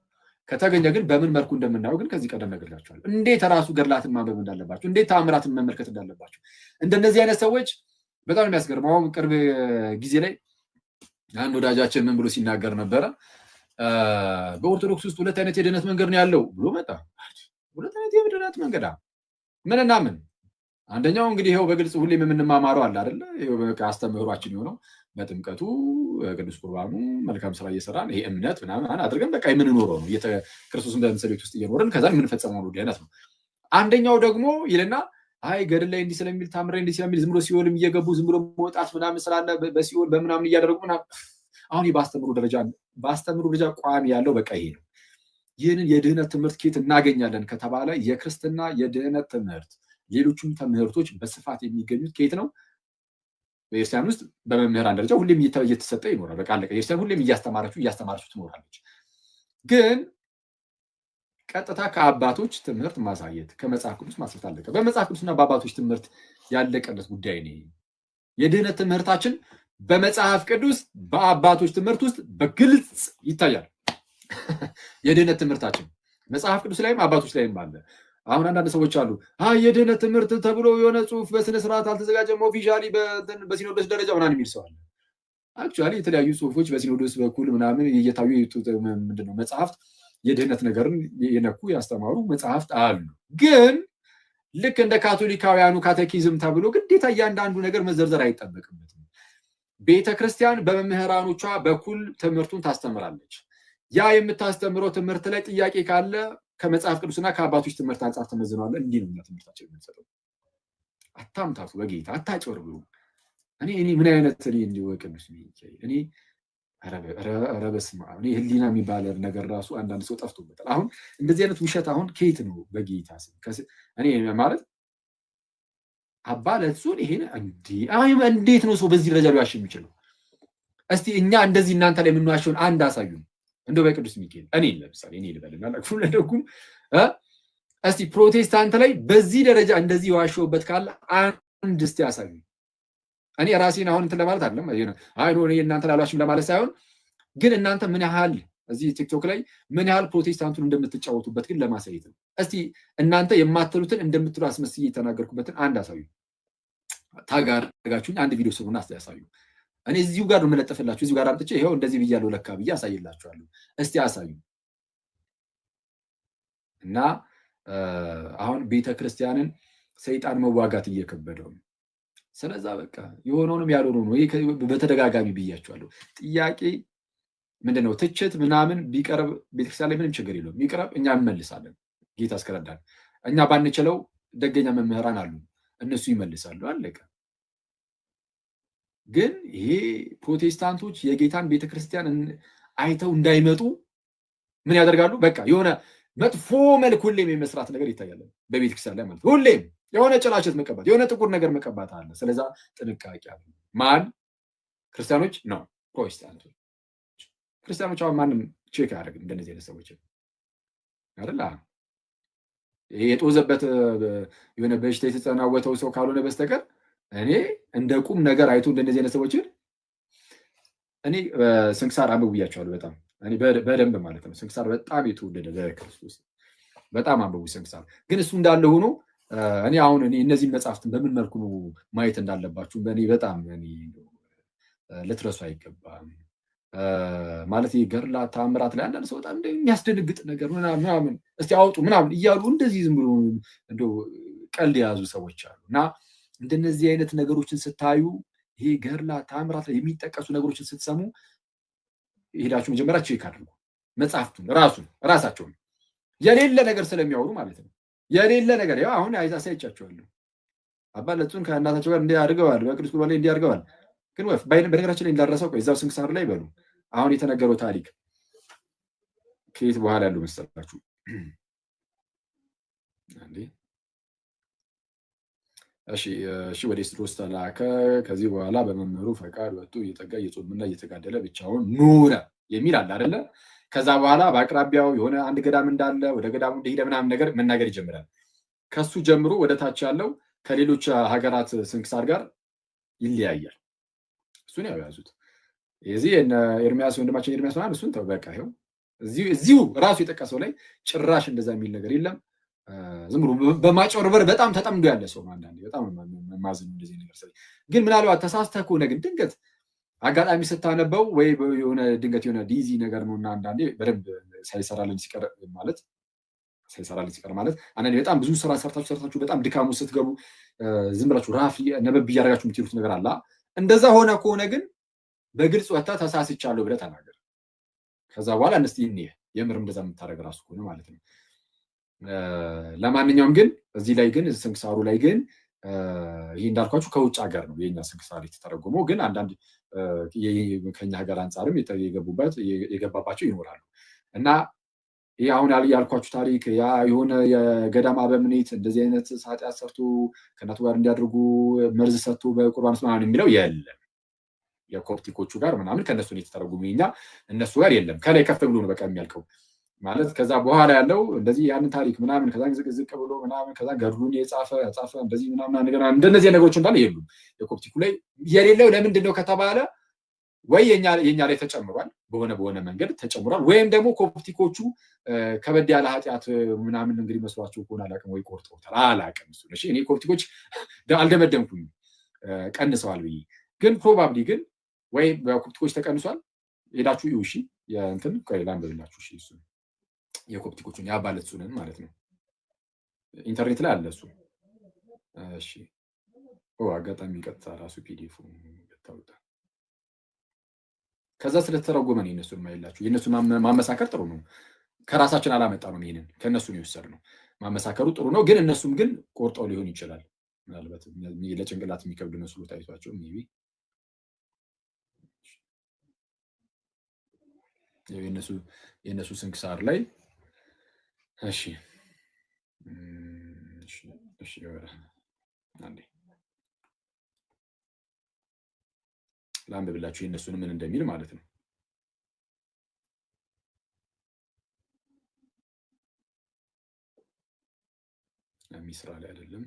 ከተገኘ ግን በምን መልኩ እንደምናየው ግን ከዚህ ቀደም ነግሬያችኋለሁ። እንዴት ራሱ ገድላትን ማንበብ እንዳለባቸው፣ እንዴት ታምራትን መመልከት እንዳለባቸው። እንደነዚህ አይነት ሰዎች በጣም የሚያስገርመው አሁን ቅርብ ጊዜ ላይ አንድ ወዳጃችን ምን ብሎ ሲናገር ነበረ? በኦርቶዶክስ ውስጥ 2 አይነት የድህነት መንገድ ነው ያለው ብሎ መጣ። 2 አይነት የድህነት መንገድ ምንና ምን? አንደኛው እንግዲህ ይኸው በግልጽ ሁሌም የምንማማረው አለ አይደለ? ይኸው በቃ አስተምህሯችን የሆነው በጥምቀቱ ቅዱስ ቁርባኑ መልካም ስራ እየሰራን ይሄ እምነት ምናምን አድርገን በቃ የምንኖረው ነው። ክርስቶስን በምሳሌ ቤት ውስጥ እየኖርን ከዛ የምንፈጸመው ነው ድህነት ነው። አንደኛው ደግሞ ይልና አይ ገድል ላይ እንዲህ ስለሚል ታምሬ እንዲህ ስለሚል ዝም ብሎ ሲኦልም እየገቡ ዝም ብሎ መውጣት ምናምን ስላለ በሲኦል በምናምን እያደረጉ ምናምን። አሁን በአስተምሮ ደረጃ ቋሚ ያለው በቃ ይሄ ነው። ይህንን የድህነት ትምህርት ኬት እናገኛለን ከተባለ የክርስትና የድህነት ትምህርት ሌሎቹም ትምህርቶች በስፋት የሚገኙት ኬት ነው? በኤርሲያን ውስጥ በመምህራን ደረጃ ሁሌም እየተሰጠ ይኖራል። በቃ አለቀ። ኤርሲያን ሁሌም እያስተማረችው ትኖራለች። ግን ቀጥታ ከአባቶች ትምህርት ማሳየት ከመጽሐፍ ቅዱስ ማስረት አለቀ። በመጽሐፍ ቅዱስና በአባቶች ትምህርት ያለቀለት ጉዳይ ነው። የድህነት ትምህርታችን በመጽሐፍ ቅዱስ በአባቶች ትምህርት ውስጥ በግልጽ ይታያል። የድህነት ትምህርታችን መጽሐፍ ቅዱስ ላይም አባቶች ላይም አለ። አሁን አንዳንድ ሰዎች አሉ የድህነት ትምህርት ተብሎ የሆነ ጽሁፍ በስነ ስርዓት አልተዘጋጀም ኦፊሻሊ በሲኖዶስ ደረጃ ምናምን የሚል ሰው አለ። አክቹዋሊ የተለያዩ ጽሁፎች በሲኖዶስ በኩል ምናምን እየታዩ ምንድነው መጽሐፍት የድህነት ነገርን የነኩ ያስተማሩ መጽሐፍት አሉ። ግን ልክ እንደ ካቶሊካውያኑ ካቴኪዝም ተብሎ ግዴታ እያንዳንዱ ነገር መዘርዘር አይጠበቅበትም። ቤተክርስቲያን በመምህራኖቿ በኩል ትምህርቱን ታስተምራለች። ያ የምታስተምረው ትምህርት ላይ ጥያቄ ካለ ከመጽሐፍ ቅዱስና ከአባቶች ትምህርት አንጻር ተመዝኗል። እንዲህ ነው ትምህርታችን የምንሰጠው። አታምታቱ፣ በጌታ አታጭበርብሩ። እኔ ምን አይነት እኔ እንዲሁ ቅዱስ እኔ ኧረ በስመ አብ እኔ ህሊና የሚባል ነገር ራሱ አንዳንድ ሰው ጠፍቶበታል። አሁን እንደዚህ አይነት ውሸት አሁን ከየት ነው በጌታ ስም እኔ ማለት አባ ለእሱን ይሄን እንዴት ነው ሰው በዚህ ደረጃ ሊዋሽ የሚችለው? እስቲ እኛ እንደዚህ እናንተ ላይ የምንዋሸውን አንድ አሳዩን። እንደው በቅዱስ ሚካኤል እኔ ለምሳሌ እኔ ልበልና ለክፉም ለደጉም እስቲ ፕሮቴስታንት ላይ በዚህ ደረጃ እንደዚህ የዋሸውበት ካለ አንድ እስቲ አሳዩን። እኔ ራሴን አሁን እንትን ለማለት አይደለም እኔ እናንተ ላሏሽም ለማለት ሳይሆን ግን እናንተ ምን ያህል እዚህ ቲክቶክ ላይ ምን ያህል ፕሮቴስታንቱን እንደምትጫወቱበት ግን ለማሳየት ነው። እስቲ እናንተ የማትሉትን እንደምትሉ አስመስዬ የተናገርኩበትን አንድ አሳዩ። ታጋርጋችሁኝ አንድ ቪዲዮ ስሩና አሳዩ። እኔ እዚሁ ጋር ነው የምለጥፍላችሁ። እዚሁ ጋር አምጥቼ ይሄው እንደዚህ ብያለሁ ለካ ብዬ አሳይላችኋለሁ። እስቲ አሳዩ። እና አሁን ቤተክርስቲያንን ሰይጣን መዋጋት እየከበደው ነው። ስለዛ በቃ የሆነውንም ያልሆነው ነው። ይሄ በተደጋጋሚ ብያችኋለሁ። ጥያቄ ምንድነው? ትችት ምናምን ቢቀርብ ቤተክርስቲያን ላይ ምንም ችግር የለውም። ይቅረብ፣ እኛ እንመልሳለን። ጌታ እስከረዳን እኛ ባንችለው ደገኛ መምህራን አሉ፣ እነሱ ይመልሳሉ። አለቀ። ግን ይሄ ፕሮቴስታንቶች የጌታን ቤተክርስቲያን አይተው እንዳይመጡ ምን ያደርጋሉ? በቃ የሆነ መጥፎ መልክ ሁሌም የመስራት ነገር ይታያል በቤተክርስቲያን ላይ ማለት ነው። ሁሌም የሆነ ጭላሸት መቀባት፣ የሆነ ጥቁር ነገር መቀባት አለ። ስለዛ ጥንቃቄ አለ። ማን? ክርስቲያኖች ነው። ፕሮቴስታንቶች ክርስቲያኖች አሁን ማንም ቼክ አያደርግም እንደነዚህ አይነት ሰዎች አይደል? የጦዘበት የሆነ በሽታ የተጸናወተው ሰው ካልሆነ በስተቀር እኔ እንደ ቁም ነገር አይቶ እንደነዚህ አይነት ሰዎችን እኔ ስንክሳር አንብቡ ብያቸዋለሁ። በጣም እኔ በደንብ ማለት ነው። ስንክሳር በጣም የተወደደ በክርስቶስ በጣም አንብቡ ስንክሳር። ግን እሱ እንዳለ ሆኖ እኔ አሁን እነዚህን መጽሐፍትን በምን መልኩ ነው ማየት እንዳለባችሁ በእኔ በጣም ልትረሱ አይገባም። ማለት ገድላ ተአምራት ላይ አንዳንድ ሰው በጣም የሚያስደነግጥ ነገር ምናምን እስቲ አውጡ ምናምን እያሉ እንደዚህ ዝም ብሎ እንደው ቀልድ የያዙ ሰዎች አሉ። እና እንደነዚህ አይነት ነገሮችን ስታዩ ይሄ ገድላ ተአምራት ላይ የሚጠቀሱ ነገሮችን ስትሰሙ ሄዳችሁ መጀመሪያ ቼክ አድርጉ መጽሐፍቱን ራሳቸውን የሌለ ነገር ስለሚያወሩ ማለት ነው። የሌለ ነገር ያው አሁን አሳይቻቸዋለሁ። አባ ለጹን ከእናታቸው ጋር እንዲህ አድርገዋል፣ በቅዱስ ቁርባን ላይ እንዲህ አድርገዋል። ግን በነገራችን ላይ እንዳረሰው ቆይ እዛው ስንክሳር ላይ በሉ አሁን የተነገረው ታሪክ ከየት በኋላ ያለው መሰላችሁ? እሺ ወደ ኤስድሮስ ተላከ። ከዚህ በኋላ በመምህሩ ፈቃድ ወጥቶ እየጠጋ እየጾምና እየተጋደለ ብቻውን ኖረ የሚል አለ አይደለ? ከዛ በኋላ በአቅራቢያው የሆነ አንድ ገዳም እንዳለ ወደ ገዳሙ እንደሄደ ምናምን ነገር መናገር ይጀምራል። ከሱ ጀምሮ ወደ ታች ያለው ከሌሎች ሀገራት ስንክሳር ጋር ይለያያል። እሱን ያው ያዙት። የዚህ ኤርሚያስ ወንድማችን ኤርሚያስ ማለት እሱን ተው በቃ ይኸው እዚሁ ራሱ የጠቀሰው ላይ ጭራሽ እንደዛ የሚል ነገር የለም። ዝም ብሎ በማጭበርበር በጣም ተጠምዶ ያለ ሰው አንዳንዴ በጣም ማዝን እንደዚህ ነገር ሰው ግን ምናልባት ተሳስተህ ከሆነ ግን ድንገት አጋጣሚ ስታነበው ወይ የሆነ ድንገት የሆነ ዲዚ ነገር ነውና አንዳንዴ በደንብ ሳይሰራልን ሲቀር ማለት አንዳንዴ በጣም ብዙ ስራ ሰርታችሁ በጣም ድካሙ ስትገቡ ዝም ብላችሁ ራፍ ነበብ እያደረጋችሁ የምትሉት ነገር አለ። እንደዛ ሆነ ከሆነ ግን በግልጽ ወጣ ተሳስቻለሁ ብለህ ተናገር። ከዛ በኋላ እስቲ እንይ የምር እንደዛ የምታደርግ ራሱ ከሆነ ማለት ነው። ለማንኛውም ግን እዚህ ላይ ግን ስንክሳሩ ላይ ግን ይሄ እንዳልኳችሁ ከውጭ ሀገር ነው የኛ ስንክሳር የተተረጎመው። ግን አንዳንድ ከኛ ሀገር አንጻርም የገባባቸው ይኖራሉ እና ይሄ አሁን ያልኳችሁ ታሪክ ያ የሆነ የገዳም አበምኔት እንደዚህ አይነት ኃጢአት ሰርቶ ከእናቱ ጋር እንዲያደርጉ መርዝ ሰጥቶ በቁርባን ምናምን የሚለው የለም። የኮፕቲኮቹ ጋር ምናምን ከነሱ ነው የተተረጎመ። እኛ እነሱ ጋር የለም። ከላይ ከፍ ብሎ ነው በቃ የሚያልቀው ማለት ከዛ በኋላ ያለው እንደዚህ ያንን ታሪክ ምናምን ከዛ ዝቅ ብሎ ምናምን ከዛ ገድሉን ያጻፈ እንደዚህ ምናምን ነገር እንደነዚህ ነገሮች እንዳለ የሉም። የኮፕቲኩ ላይ የሌለው ለምንድን ነው ከተባለ ወይ የኛ ላይ ተጨምሯል በሆነ መንገድ ተጨምሯል ወይም ደግሞ ኮፕቲኮቹ ከበድ ያለ ኃጢአት ምናምን እንግዲህ መስሏቸው ከሆነ አላቅም ወይ ቆርጠውታል አላቅም እሱ እሺ እኔ ኮፕቲኮች አልደመደምኩኝ ቀንሰዋል ብዬ ግን ፕሮባብሊ ግን ወይ በኮፕቲኮች ተቀንሷል ሄዳችሁ እዩ እሺ የእንትን ከሌላም በላችሁ እሺ እሱ የኮፕቲኮቹን ያባለሱንን ማለት ነው ኢንተርኔት ላይ አለ እሱ እሺ አጋጣሚ ቀጥታ ራሱ ፒዲኤፍ ታውጣ ከዛ ስለተረጎመ ነው የነሱን ማይላችሁ የነሱን ማመሳከር ጥሩ ነው ከራሳችን አላመጣ ነው ይሄንን ከነሱ ነው የወሰድነው ማመሳከሩ ጥሩ ነው ግን እነሱም ግን ቆርጠው ሊሆን ይችላል ምናልባት ለጭንቅላት የሚከብድ መስሎ ታይቷቸው ሜቢ የነሱ ስንክሳር ላይ እሺ አንዴ ላንብብላችሁ የነሱን ምን እንደሚል ማለት ነው ሚስራ ላይ አይደለም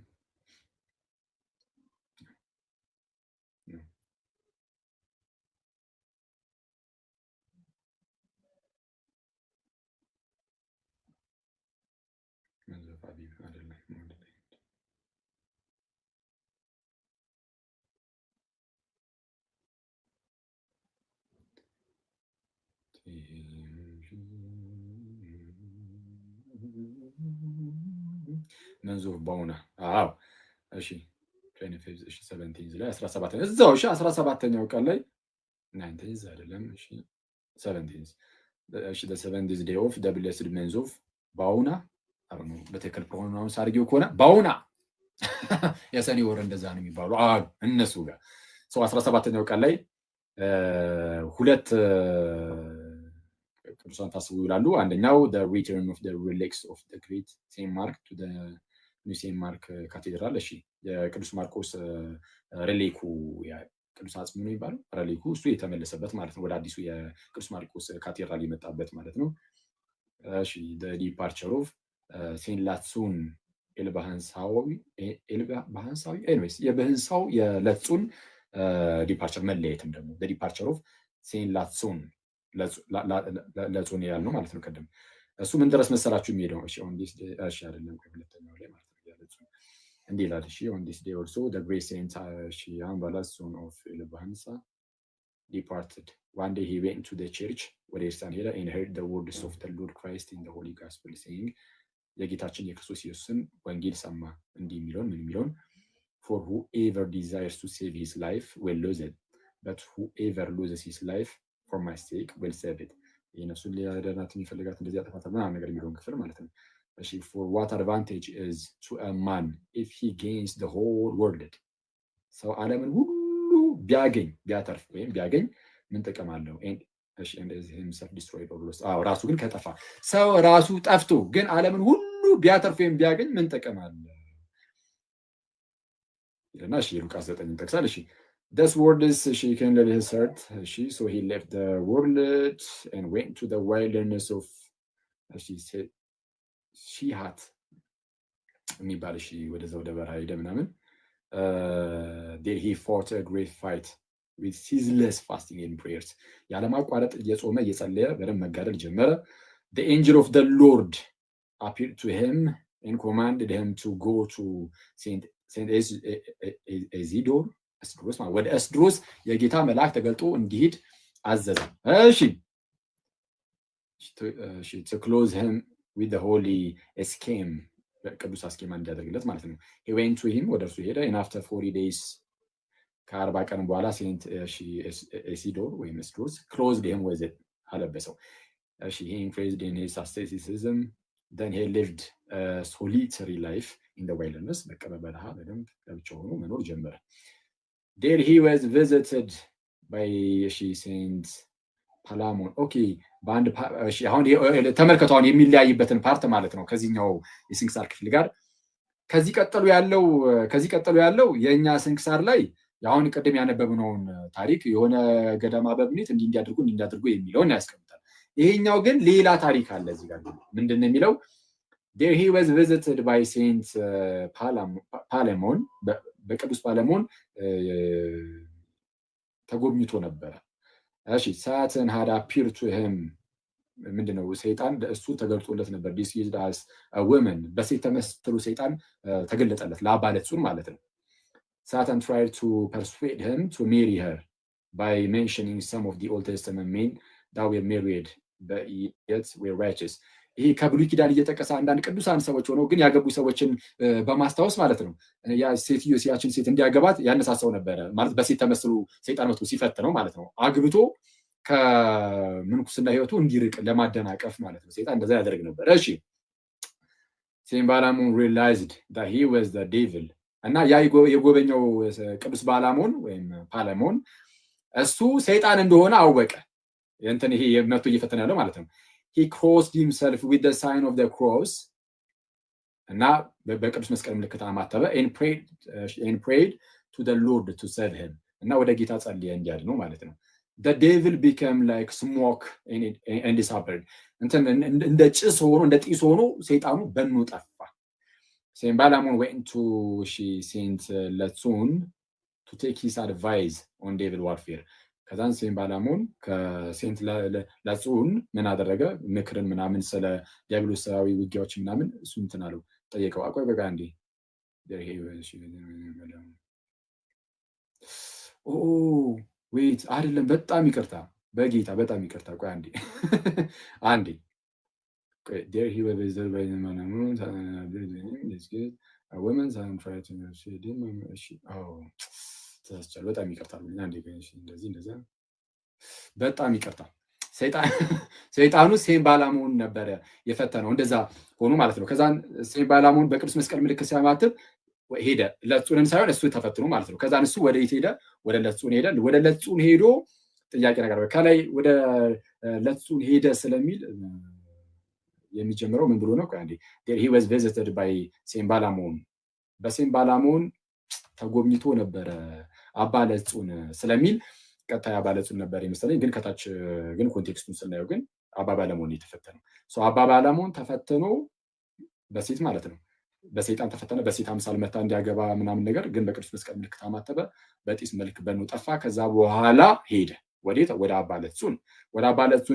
መንዙር ባውና አዎ እሺ 17 ላይ 17 እዛው እሺ 17ኛው ቀን ላይ 19 አይደለም እሺ 17 እሺ the 7th day of the blessed month of ባውና አሁን በትክክል ፕሮናውንስ አድርጌው ከሆነ ባውና የሰኔ ወር እንደዛ ነው የሚባሉ አሉ እነሱ ጋር ሰው 17ኛው ቀን ላይ ሁለት ቅዱሳን ታስቡ ይላሉ አንደኛው the return of the relics of the great Saint Mark to the new Saint Mark cathedral እሺ የቅዱስ ማርቆስ ሬሊኩ ቅዱስ አጽሙ ነው ይባላል ሬሊኩ እሱ የተመለሰበት ማለት ነው ወደ አዲሱ የቅዱስ ማርቆስ ካቴድራል የመጣበት ማለት ነው እሺ the departure of Saint Latsun ኤልባሃንሳዊ ኤኒዌይስ የበህንሳው የለጹን ዲፓርቸር መለየትም ደግሞ the departure of Saint Latsun ለጾን ያል ነው ማለት ነው ቀደም እሱ ምን ድረስ መሰላችሁ የሚሄደው እሺ on this day እሺ አይደለም ሁለተኛው ላይ ማለት ነው ያለችው እንዴ ይላል እሺ on this day also the great saint እሺ አምባላስ son of Elbahansa departed one day he went to the church ወደ ኢየሩሳሌም ሄደ and heard the words of the Lord Christ in the holy gospel saying የጌታችን የክርስቶስ ኢየሱስን ወንጌል ሰማ እንዲህ የሚለውን ምን የሚለውን for whoever desires to save his life will lose it but whoever loses his life for my sake will save it የነሱን ሊያደናት የሚፈልጋት እንደዚህ ያጠፋታል ምናምን ነገር የሚለውን ክፍል ማለት ነው እሺ for what advantage is to a man if he gains the whole world ሰው ዓለምን ሁሉ ቢያገኝ ቢያተርፍ ወይም ቢያገኝ ምን ጥቅም አለው እሺ እንደዚህ himself destroyed or lost ራሱ ግን ከጠፋ ሰው ራሱ ጠፍቶ ግን ዓለምን ሁሉ ቢያተርፍ ወይም ቢያገኝ ምን ጥቅም አለው ይላል እሺ ሉቃስ 9 ተክሳል እሺ This word is she kindled his heart. So he left the world and went to the wilderness of she said she had የሚባል እሺ ወደዛው ደበራ ሄደ ምናምን there he fought a great fight with ceaseless fasting and prayers ያለማቋረጥ እየጾመ እየጸለየ በደም መጋደል ጀመረ the angel of the Lord appeared to him and commanded him to go to Saint Isidore እስድሮስ ማለት ወደ እስድሮስ የጌታ መልአክ ተገልጦ እንዲሄድ አዘዘ እሺ to close him with the holy scheme ቅዱስ አስኬማ እንዲያደርግለት ማለት ነው he went to him ወደ እርሱ ሄደ and after 40 days ከ40 ቀን በኋላ ሴንት ኢሲዶር ወይም እስድሮስ closed him with it አለበሰው እሺ he increased in his asceticism then he lived a solitary life in the wilderness በበረሃ በደንብ ለብቻው ሆኖ መኖር ጀመረ There he was visited by Saint Palamon. Okay, ባንድ አሁን ተመልከቱ አሁን የሚለያይበትን ፓርት ማለት ነው ከዚህኛው የስንክሳር ክፍል ጋር ከዚህ ቀጥሎ ያለው የኛ ስንክሳር ላይ አሁን ቅድም ያነበብነውን ታሪክ የሆነ ገዳማ በብኒት እንዲያድርጉ የሚለውን ያስቀምጣል ይሄኛው ግን ሌላ ታሪክ አለ እዚህ ጋር ምንድነው የሚለው There he was visited by Saint Palamon በቅዱስ ፓለሞን ተጎብኝቶ ነበር እሺ Satan had appeared to him ምንድነው ሰይጣን ለእሱ ተገልጦለት ነበር disguised as a woman በሴት ተመስሎ ሰይጣን ተገለጠለት ለአባለጹን ማለት ነው Satan tried to persuade him to marry her by mentioning some of the Old Testament men that were married but yet were righteous ይሄ ከብሉይ ኪዳን እየጠቀሰ አንዳንድ ቅዱሳን ሰዎች ሆነው ግን ያገቡ ሰዎችን በማስታወስ ማለት ነው ያ ሴትዮ ሲያችን ሴት እንዲያገባት ያነሳሳው ነበር ማለት በሴት ተመስሎ ሰይጣን መጥቶ ሲፈትነው ማለት ነው አግብቶ ከምንኩስና ህይወቱ እንዲርቅ ለማደናቀፍ ማለት ነው ሰይጣን እንደዛ ያደርግ ነበር እሺ Saint Balaam realized that he was the devil እና ያ የጎበኛው ቅዱስ ባላሞን ወይም ፓላሞን እሱ ሰይጣን እንደሆነ አወቀ እንትን ይሄ መጥቶ እየፈተነ ያለው ማለት ነው he crossed himself with the sign of the cross እና በቅዱስ መስቀል ምልክት አማተበ and prayed to the Lord to save him እና ወደ ጌታ ጸልየ እንዲያድነው ማለት ነው the devil became like smoke and disappeared እንትን እንደ ጭስ ሆኖ እንደ ጢስ ሆኖ ሰይጣኑ በኑ ጠፋ Saint Balaam went to Saint Latsun to take his advice on devil warfare ከዛን Saint Balaam ከሴንት ላጹን ምን አደረገ ምክርን ምናምን ስለ ዲያብሎሳዊ ውጊያዎች ምናምን እሱ እንትን አለው ጠየቀው አቆይ በቃ እንዴ wait አይደለም በጣም ይቅርታ በጌታ በጣም ይቅርታ ቆይ አንዴ there he was visited by the man this good a woman and tried to feed him ተስቻለ በጣም ይቅርታ አንዴ እንደዚህ በጣም ይቅርታ ሰይጣኑ Saint Balaam ነበር የፈተነው እንደዛ ሆኖ ማለት ነው ከዛን Saint Balaam በቅዱስ መስቀል ምልክት ሲያማትብ ሄደ ለጹንን ሳይሆን እሱ ተፈትኖ ማለት ነው ከዛን እሱ ወደ የት ሄደ ወደ ለጹን ሄዶ ጥያቄ ነገር ከላይ ወደ ለጹን ሄደ ስለሚል የሚጀምረው ምን ብሎ ነው አንዴ there he was visited by Saint Balaam በሴን ባላሞን ተጎብኝቶ ነበር አባለጹን ስለሚል ቀጣይ አባለጹን ነበር ይመስለኝ ግን ከታች ግን ኮንቴክስቱን ስናየው ግን አባባለሞን የተፈተነው አባባለሞን ተፈተኖ በሴት ማለት ነው በሰይጣን ተፈተነ በሴት አምሳል መታ እንዲያገባ ምናምን ነገር ግን በቅዱስ መስቀል ምልክት አማተበ በጢስ መልክ በኑ ጠፋ ከዛ በኋላ ሄደ ወደ አባለጹን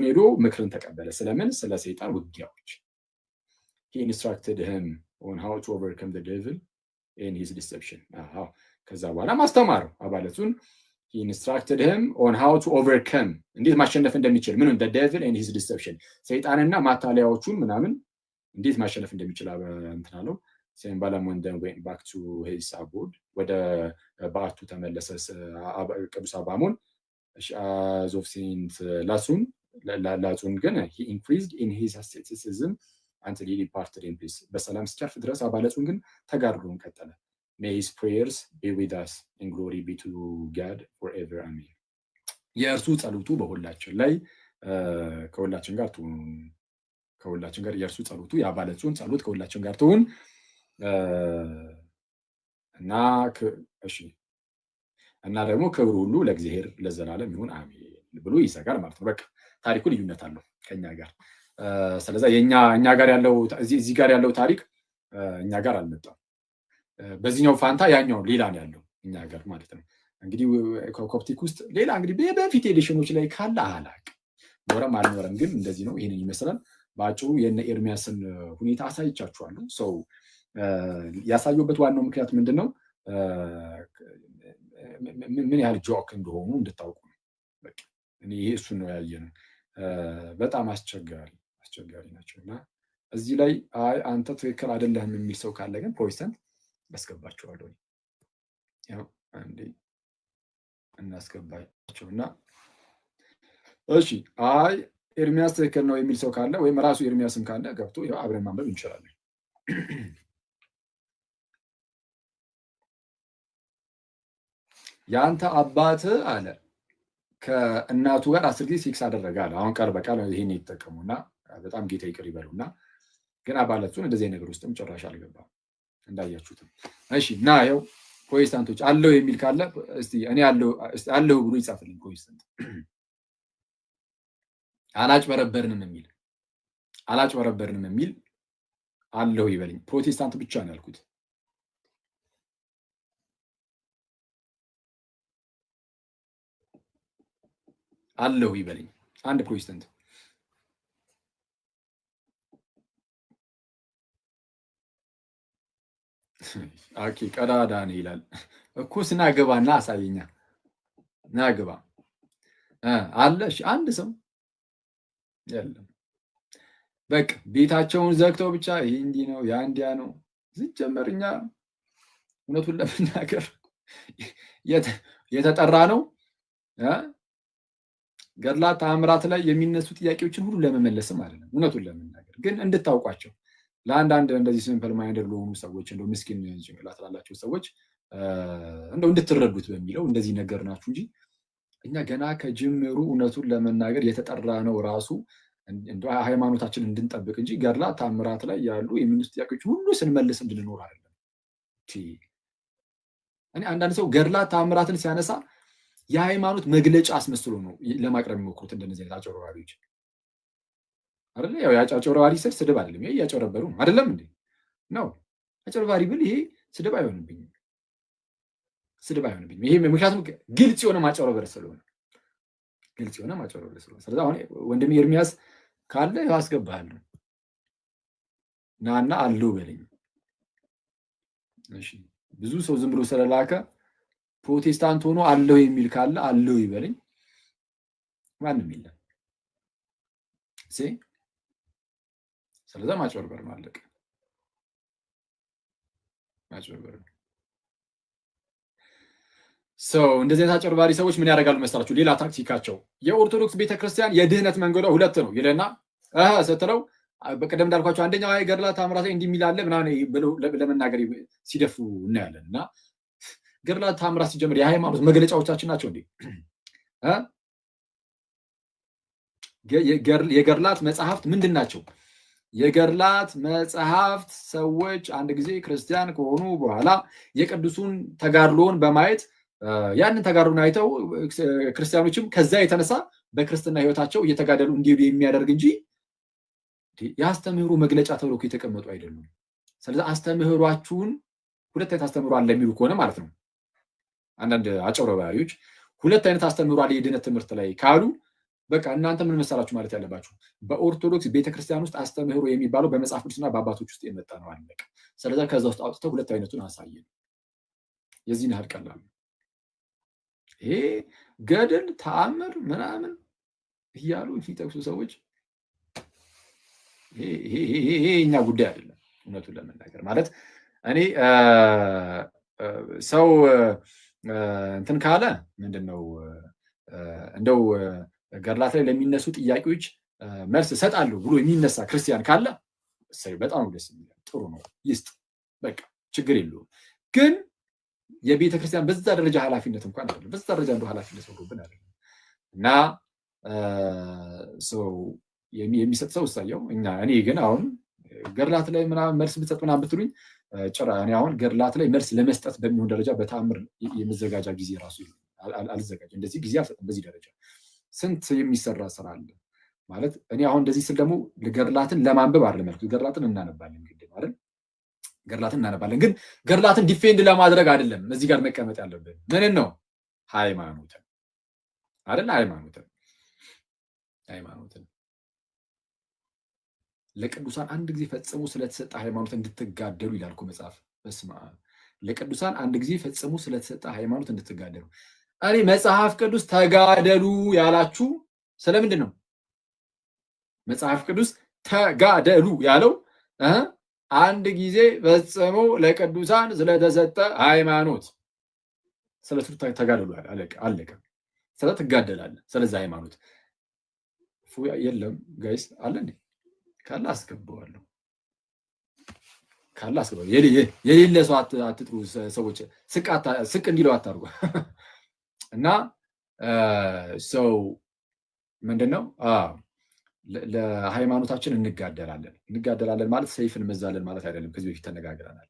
ሄዶ ምክርን ተቀበለ ስለምን ስለ ሰይጣን ውጊያዎች he instructed him on how to overcome the devil in his deception ከዛ በኋላ ማስተማረው አባለጹን he instructed him on how to overcome እንዴት ማሸነፍ እንደሚችል ምን the devil and his deception ሰይጣንና ማታለያዎቹን ምናምን እንዴት ማሸነፍ እንደሚችል እንትናለው Saint Balaam then went back to his abode ወደ ባቱ ተመለሰ ቅዱስ አባሞን as of Saint ላጹን ግን he increased in his asceticism until he departed in peace በሰላም እስኪያርፍ ድረስ አባለጹን ግን ተጋድሎን ቀጠለ may his prayers be with us and glory be to God forever amen የእርሱ ጸሎቱ በሁላችን ላይ ከሁላችን ጋር የእርሱ ጸሎቱ የአባለጹን ጸሎት ከሁላችን ጋር ትሁን እና ደግሞ ክብሩ ሁሉ ለእግዚአብሔር ለዘላለም ይሁን አሜን ብሎ ይሰጋል ማለት ነው በቃ ታሪኩ ልዩነት አለው ከኛ ጋር ስለዚህ እኛ ጋር ያለው እዚህ ጋር ያለው ታሪክ እኛ ጋር አልመጣም በዚህኛው ፋንታ ያኛው ሌላ ነው ያለው እኛ ጋር ማለት ነው እንግዲህ ኮፕቲክ ውስጥ ሌላ እንግዲህ በፊት ኤዲሽኖች ላይ ካለ አላቅ ኖረም አልኖረም ግን እንደዚህ ነው ይሄንን ይመስላል ባጭሩ የነ ኤርሚያስን ሁኔታ አሳይቻችኋለሁ ሰው ያሳዩበት ዋናው ምክንያት ምንድነው ምን ያህል ጆክ እንደሆኑ እንድታውቁ ነው በቃ እኔ እሱ ነው ያየነው በጣም አስቸጋሪ ናቸውና እዚህ ላይ አንተ ትክክል አይደለም የሚል ሰው ካለ ግን ፕሮቴስታንት አስገባቸዋለሁ ያው አንዴ እናስገባቸውና እሺ ኤርሚያስ ትክክል ነው የሚል ሰው ካለ ወይም ራሱ ኤርሚያስም ካለ ገብቶ ያው አብረን ማንበብ እንችላለን ያንተ አባት አለ ከእናቱ ጋር 10 ጊዜ ሴክስ አደረገ አለ አሁን ቃል በቃል ይሄን ይተከሙና በጣም ጌታ ይቅር ይበሉና ግን አባላቱን እንደዚህ ነገር ውስጥም ጭራሽ አልገባም እንዳያችሁትም እሺ እና ያው ፕሮቴስታንቶች አለው የሚል ካለ እስቲ እኔ አለው ብሎ ይጻፍልኝ ፕሮቴስታንት አላጭበረበርንም የሚል አለው ይበልኝ ፕሮቴስታንት ብቻ ነው ያልኩት አለው ይበለኝ አንድ ፕሮቴስታንት። ኦኬ ቀዳዳ ነው ይላል እኮ ስናገባና አሳየኛ ናግባ አለ። እሺ አንድ ሰው የለም በቃ ቤታቸውን ዘግተው ብቻ ይሄ እንዲህ ነው ያ እንዲያ ነው። ሲጀመር እኛ እውነቱን ለመናገር የተጠራ ነው ገድላት ተአምራት ላይ የሚነሱ ጥያቄዎችን ሁሉ ለመመለስም አይደለም። እውነቱን ለመናገር ግን እንድታውቋቸው ለአንዳንድ እንደዚህ ሲምፕል ማይንደር ለሆኑ ሰዎች እንደው ምስኪን ጭንቅላት ላላቸው ሰዎች እንደው እንድትረዱት በሚለው እንደዚህ ነገር ናችሁ እንጂ እኛ ገና ከጅምሩ እውነቱን ለመናገር የተጠራ ነው ራሱ እንደው ሃይማኖታችን እንድንጠብቅ እንጂ ገድላት ተአምራት ላይ ያሉ የሚነሱ ጥያቄዎች ሁሉ ስንመልስ እንድንኖር አይደለም። እኔ አንዳንድ ሰው ገድላት ተአምራትን ሲያነሳ የሃይማኖት መግለጫ አስመስሎ ነው ለማቅረብ የሚሞክሩት እንደነዚህ አይነት አጭበርባሪዎች አይደለ? ያው ያጭበርባሪ ስል ስድብ አይደለም፣ ይሄ እያጭበረበሩ ነው አይደለም እንዴ? ነው አጭበርባሪ ብል ይሄ ስድብ አይሆንብኝም፣ ስድብ አይሆንብኝም። ይሄ ምክንያቱም ግልጽ የሆነ ማጭበርበር ስለሆነ፣ ግልጽ የሆነ ማጭበርበር ስለሆነ። ስለዚህ አሁን ወንድሜ ኤርሚያስ ካለ ያው አስገባሃለሁ ናና አለው በለኝ። እሺ ብዙ ሰው ዝም ብሎ ስለላከ ፕሮቴስታንት ሆኖ አለው የሚል ካለ አለው ይበለኝ። ማንም የለም። ስለዛ ማጭበርበር ነው፣ አለቀ። ማጭበርበር ነው። እንደዚህ አይነት አጭበርባሪ ሰዎች ምን ያደርጋሉ መሰላችሁ? ሌላ ታክቲካቸው የኦርቶዶክስ ቤተክርስቲያን የድህነት መንገዷ ሁለት ነው ይለና ስትለው በቀደም እንዳልኳቸው አንደኛው ገድላት ተአምራት እንዲህ የሚል አለ ምናምን ብለው ለመናገር ሲደፉ እናያለን። እና ገድላት ተአምራት ሲጀምር የሃይማኖት መግለጫዎቻችን ናቸው እንዴ? የገድላት መጽሐፍት ምንድን ናቸው? የገድላት መጽሐፍት ሰዎች አንድ ጊዜ ክርስቲያን ከሆኑ በኋላ የቅዱሱን ተጋድሎን በማየት ያንን ተጋድሎን አይተው ክርስቲያኖችም ከዛ የተነሳ በክርስትና ሕይወታቸው እየተጋደሉ እንዲሄዱ የሚያደርግ እንጂ የአስተምህሮ መግለጫ ተብሎ የተቀመጡ አይደሉም። ስለዚህ አስተምህሯችሁን ሁለት አይነት አስተምህሮ አለ የሚሉ ከሆነ ማለት ነው አንዳንድ አጭበርባሪዎች ሁለት አይነት አስተምህሮ አለ የድህነት ትምህርት ላይ ካሉ በቃ እናንተ ምን መሰላችሁ ማለት ያለባችሁ በኦርቶዶክስ ቤተክርስቲያን ውስጥ አስተምህሮ የሚባለው በመጽሐፍ ቅዱስና በአባቶች ውስጥ የመጣ ነው አለቀ። ስለዚህ ከዛ ውስጥ አውጥተው ሁለት አይነቱን አሳየን። የዚህን ያህል ቀላል ነው። ይሄ ገድል ተአምር ምናምን እያሉ የሚጠቅሱ ሰዎች ይሄ እኛ ጉዳይ አይደለም። እውነቱን ለመናገር ማለት እኔ ሰው እንትን ካለ ምንድነው እንደው ገድላት ላይ ለሚነሱ ጥያቄዎች መልስ እሰጣለሁ ብሎ የሚነሳ ክርስቲያን ካለ በጣም ደስ የሚለው ጥሩ ነው፣ ይስጥ፣ በቃ ችግር የለውም። ግን የቤተ ክርስቲያን በዛ ደረጃ ኃላፊነት እንኳን አይደለም፣ በዛ ደረጃ እንደው ኃላፊነት ወርዶብን አይደለም። እና ሰው የሚሰጥ ሰው እሳየው። እኔ ግን አሁን ገድላት ላይ ምናምን መልስ ብትሰጥ ምናምን ብትሉኝ ጭራ እኔ አሁን ገድላት ላይ መልስ ለመስጠት በሚሆን ደረጃ በተአምር የመዘጋጃ ጊዜ ራሱ አልዘጋጅም። እንደዚህ ጊዜ አልሰጥም። በዚህ ደረጃ ስንት የሚሰራ ስራ አለ ማለት። እኔ አሁን እንደዚህ ስል ደግሞ ገድላትን ለማንበብ አይደለም ያልኩት፣ ገድላትን እናነባለን ግድ ማለት ገድላትን እናነባለን። ግን ገድላትን ዲፌንድ ለማድረግ አይደለም እዚህ ጋር መቀመጥ ያለብን። ምንን ነው? ሃይማኖትን አይደል? ሃይማኖትን ለቅዱሳን አንድ ጊዜ ፈጽሞ ስለተሰጠ ሃይማኖት እንድትጋደሉ ይላል እኮ መጽሐፍ። በስመ አብ። ለቅዱሳን አንድ ጊዜ ፈጽሞ ስለተሰጠ ሃይማኖት እንድትጋደሉ። እኔ መጽሐፍ ቅዱስ ተጋደሉ ያላችሁ ስለምንድን ነው? መጽሐፍ ቅዱስ ተጋደሉ ያለው አንድ ጊዜ ፈጽሞ ለቅዱሳን ስለተሰጠ ሃይማኖት ስለሱ ተጋደሉ አለቀ። ስለ ትጋደላለህ ስለዚህ ሃይማኖት የለም ጋይስ አለ እንዴ? ካለ አስገባዋለሁ፣ ካለ አስገባዋለሁ። የሌለ ሰው አትጥሩ። ሰዎች ስቅ እንዲለው አታርጉ። እና ሰው ምንድነው ለሃይማኖታችን እንጋደላለን ማለት ሰይፍ እንመዛለን ማለት አይደለም። ከዚህ በፊት ተነጋግረናል።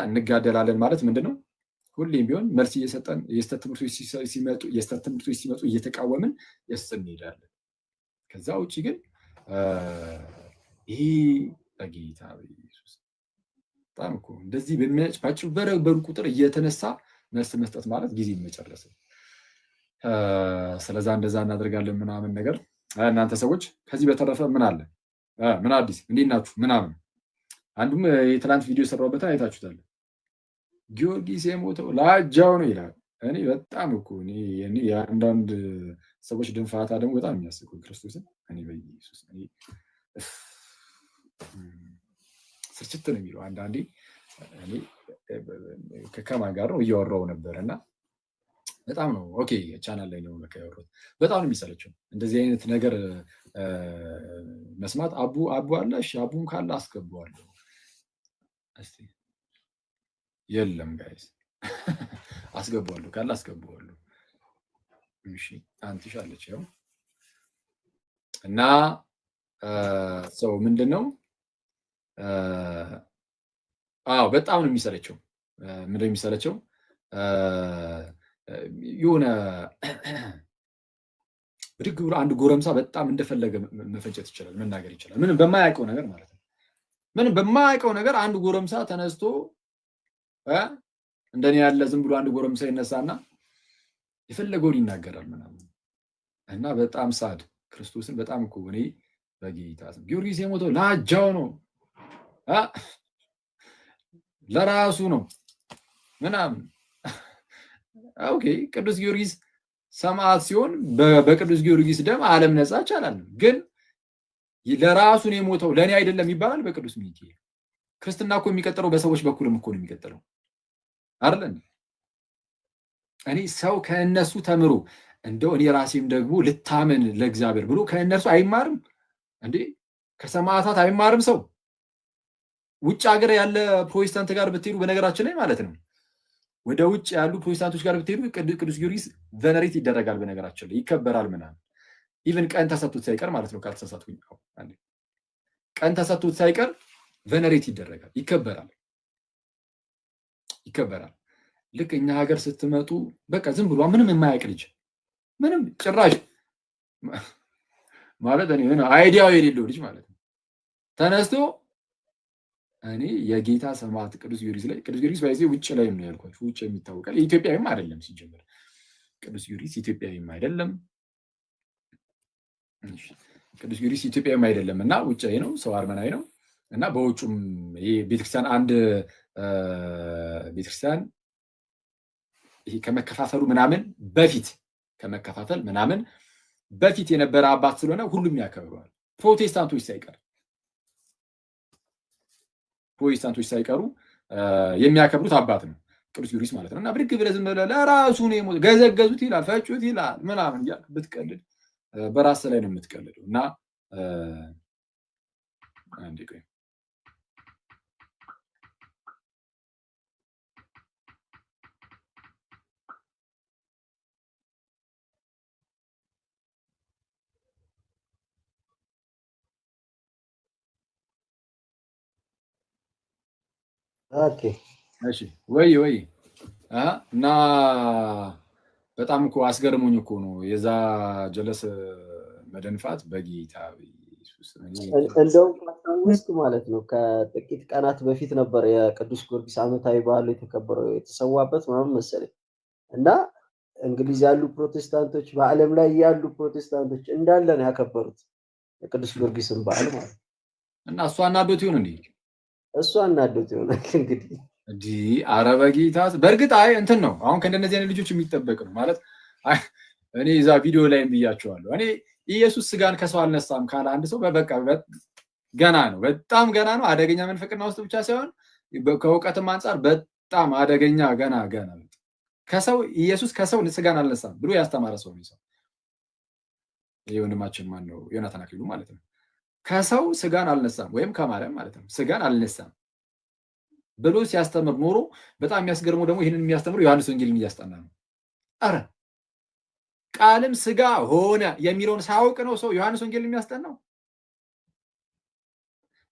እንጋደላለን ማለት ምንድነው? ሁሌም ቢሆን መልስ እየሰጠን የስተት ትምህርቶች ሲመጡ እየተቃወምን እንሄዳለን። ከዛ ውጭ ግን ይሄ በጌታ በኢየሱስ በጣም እኮ እንደዚህ በሚያጭበረበሩ ቁጥር እየተነሳ መልስ መስጠት ማለት ጊዜ መጨረስ። ስለዛ እንደዛ እናደርጋለን ምናምን ነገር። እናንተ ሰዎች ከዚህ በተረፈ ምን አለ? ምን አዲስ? እንዴት ናችሁ? ምናምን አንዱም የትናንት ቪዲዮ የሰራሁበትን አይታችሁታል። ጊዮርጊስ የሞተው ለአጃው ነው ይላል። እኔ በጣም እኮ የአንዳንድ ሰዎች ድንፋታ ደግሞ በጣም የሚያስቀው ክርስቶስን እኔ በኢየሱስ ስርችት ነው የሚለው አንዳንዴ። እኔ ከማን ጋር ነው እያወራው ነበረ እና በጣም ነው ኦኬ፣ ቻናል ላይ ነው በቃ ያወራሁት። በጣም ነው የሚሰለችው እንደዚህ አይነት ነገር መስማት። አቡ አለ። እሺ አቡም ካለ አስገባዋለሁ። እስቲ የለም ጋይስ አስገባዋለሁ፣ ካለ አስገባዋለሁ። እሺ አንትሽ አለች ያው እና ሰው ምንድነው? አዎ በጣም ነው የሚሰለቸው። ምንድነው የሚሰለቸው? የሆነ ብድግ ብሎ አንድ ጎረምሳ በጣም እንደፈለገ መፈጨት ይችላል፣ መናገር ይችላል። ምንም በማያውቀው ነገር ማለት ነው። ምንም በማያውቀው ነገር አንድ ጎረምሳ ተነስቶ እንደኔ ያለ ዝም ብሎ አንድ ጎረምሳ ይነሳና የፈለገውን ይናገራል ምናምን እና በጣም ሳድ ክርስቶስን በጣም እኮ እኔ በጌታ ስም ጊዮርጊስ የሞተው ለአጃው ነው ለራሱ ነው ምናምን። ኦኬ ቅዱስ ጊዮርጊስ ሰማዕት ሲሆን በቅዱስ ጊዮርጊስ ደም ዓለም ነጻ ይቻላል። ግን ለራሱ ነው የሞተው ለእኔ አይደለም ይባላል በቅዱስ ሚካኤል። ክርስትና እኮ የሚቀጥለው በሰዎች በኩልም እኮ ነው የሚቀጥለው አይደል? እኔ ሰው ከእነሱ ተምሮ እንደው እኔ ራሴም ደግሞ ልታመን ለእግዚአብሔር ብሎ ከእነርሱ አይማርም እንዴ? ከሰማዕታት አይማርም ሰው? ውጭ ሀገር ያለ ፕሮቴስታንት ጋር ብትሄዱ በነገራችን ላይ ማለት ነው ወደ ውጭ ያሉ ፕሮቴስታንቶች ጋር ብትሄዱ ቅዱስ ጊዮርጊስ ቨነሬት ይደረጋል። በነገራችን ላይ ይከበራል ምናምን ኢቭን ቀን ተሰጥቶት ሳይቀር ማለት ነው። ካልተሳሳትኩኝ ቀን ተሰጥቶት ሳይቀር ቨነሬት ይደረጋል፣ ይከበራል። ልክ እኛ ሀገር ስትመጡ በቃ ዝም ብሎ ምንም የማያውቅ ልጅ ምንም ጭራሽ ማለት እኔ አይዲያው የሌለው ልጅ ማለት ነው ተነስቶ እኔ የጌታ ሰማዕት ቅዱስ ጊዮርጊስ ላይ ቅዱስ ጊዮርጊስ ባይዜ ውጭ ላይ ነው ያልኳችሁ። ውጭ የሚታወቃል። ኢትዮጵያዊም አይደለም ሲጀምር ቅዱስ ጊዮርጊስ ኢትዮጵያዊም አይደለም። ቅዱስ ጊዮርጊስ ኢትዮጵያዊም አይደለም እና ውጭ ላይ ነው፣ ሰው አርመናዊ ነው እና በውጩም ይሄ ቤተክርስቲያን አንድ ቤተክርስቲያን ይሄ ከመከፋፈሉ ምናምን በፊት ከመከፋፈል ምናምን በፊት የነበረ አባት ስለሆነ ሁሉም ያከብረዋል። ፕሮቴስታንቶች ሳይቀሩ የሚያከብሩት አባት ነው ቅዱስ ጊዮርጊስ ማለት ነው። እና ብድግ ብለህ ዝም ብለህ ለራሱ ነው የሞተው ገዘገዙት ይላል፣ ፈጩት ይላል ምናምን እያልክ ብትቀልድ በራስ ላይ ነው የምትቀልደው። እና አንዴ ቆይ ኦኬ እሺ ወይ እና በጣም እኮ አስገርሞኝ እኮ ነው የዛ ጀለስ መደንፋት በጌታ ኢየሱስ። እንደውም ካስታወስክ ማለት ነው ከጥቂት ቀናት በፊት ነበር የቅዱስ ጊዮርጊስ ዓመታዊ በዓሉ የተከበረው የተሰዋበት ምናምን መሰለኝ። እና እንግሊዝ ያሉ ፕሮቴስታንቶች በዓለም ላይ ያሉ ፕሮቴስታንቶች እንዳለ ነው ያከበሩት የቅዱስ ጊዮርጊስን በዓል ማለት ነው። እና እሷ እናዶት ይሁን እንዴ? እሷ እናዶት ይሆናል እንግዲህ እንዲ አረበ ጌታ። በእርግጥ አይ እንትን ነው አሁን ከእንደነዚህ አይነት ልጆች የሚጠበቅ ነው ማለት እኔ እዛ ቪዲዮ ላይም ብያቸዋለሁ። እኔ ኢየሱስ ስጋን ከሰው አልነሳም ካለ አንድ ሰው በቃ ገና ነው፣ በጣም ገና ነው። አደገኛ መንፈቅና ውስጥ ብቻ ሳይሆን ከእውቀትም አንጻር በጣም አደገኛ ገና ከሰው ኢየሱስ ከሰው ስጋን አልነሳም ብሎ ያስተማረ ሰው ነው። ይሄ ወንድማችን ማን ነው? ዮናታን አክሊሉ ማለት ነው። ከሰው ስጋን አልነሳም ወይም ከማርያም ማለት ነው ስጋን አልነሳም ብሎ ሲያስተምር ኖሮ በጣም የሚያስገርመው ደግሞ ይህንን የሚያስተምሩ ዮሐንስ ወንጌልን እያስጠና ነው። አረ ቃልም ስጋ ሆነ የሚለውን ሳያውቅ ነው ሰው ዮሐንስ ወንጌልን የሚያስጠናው።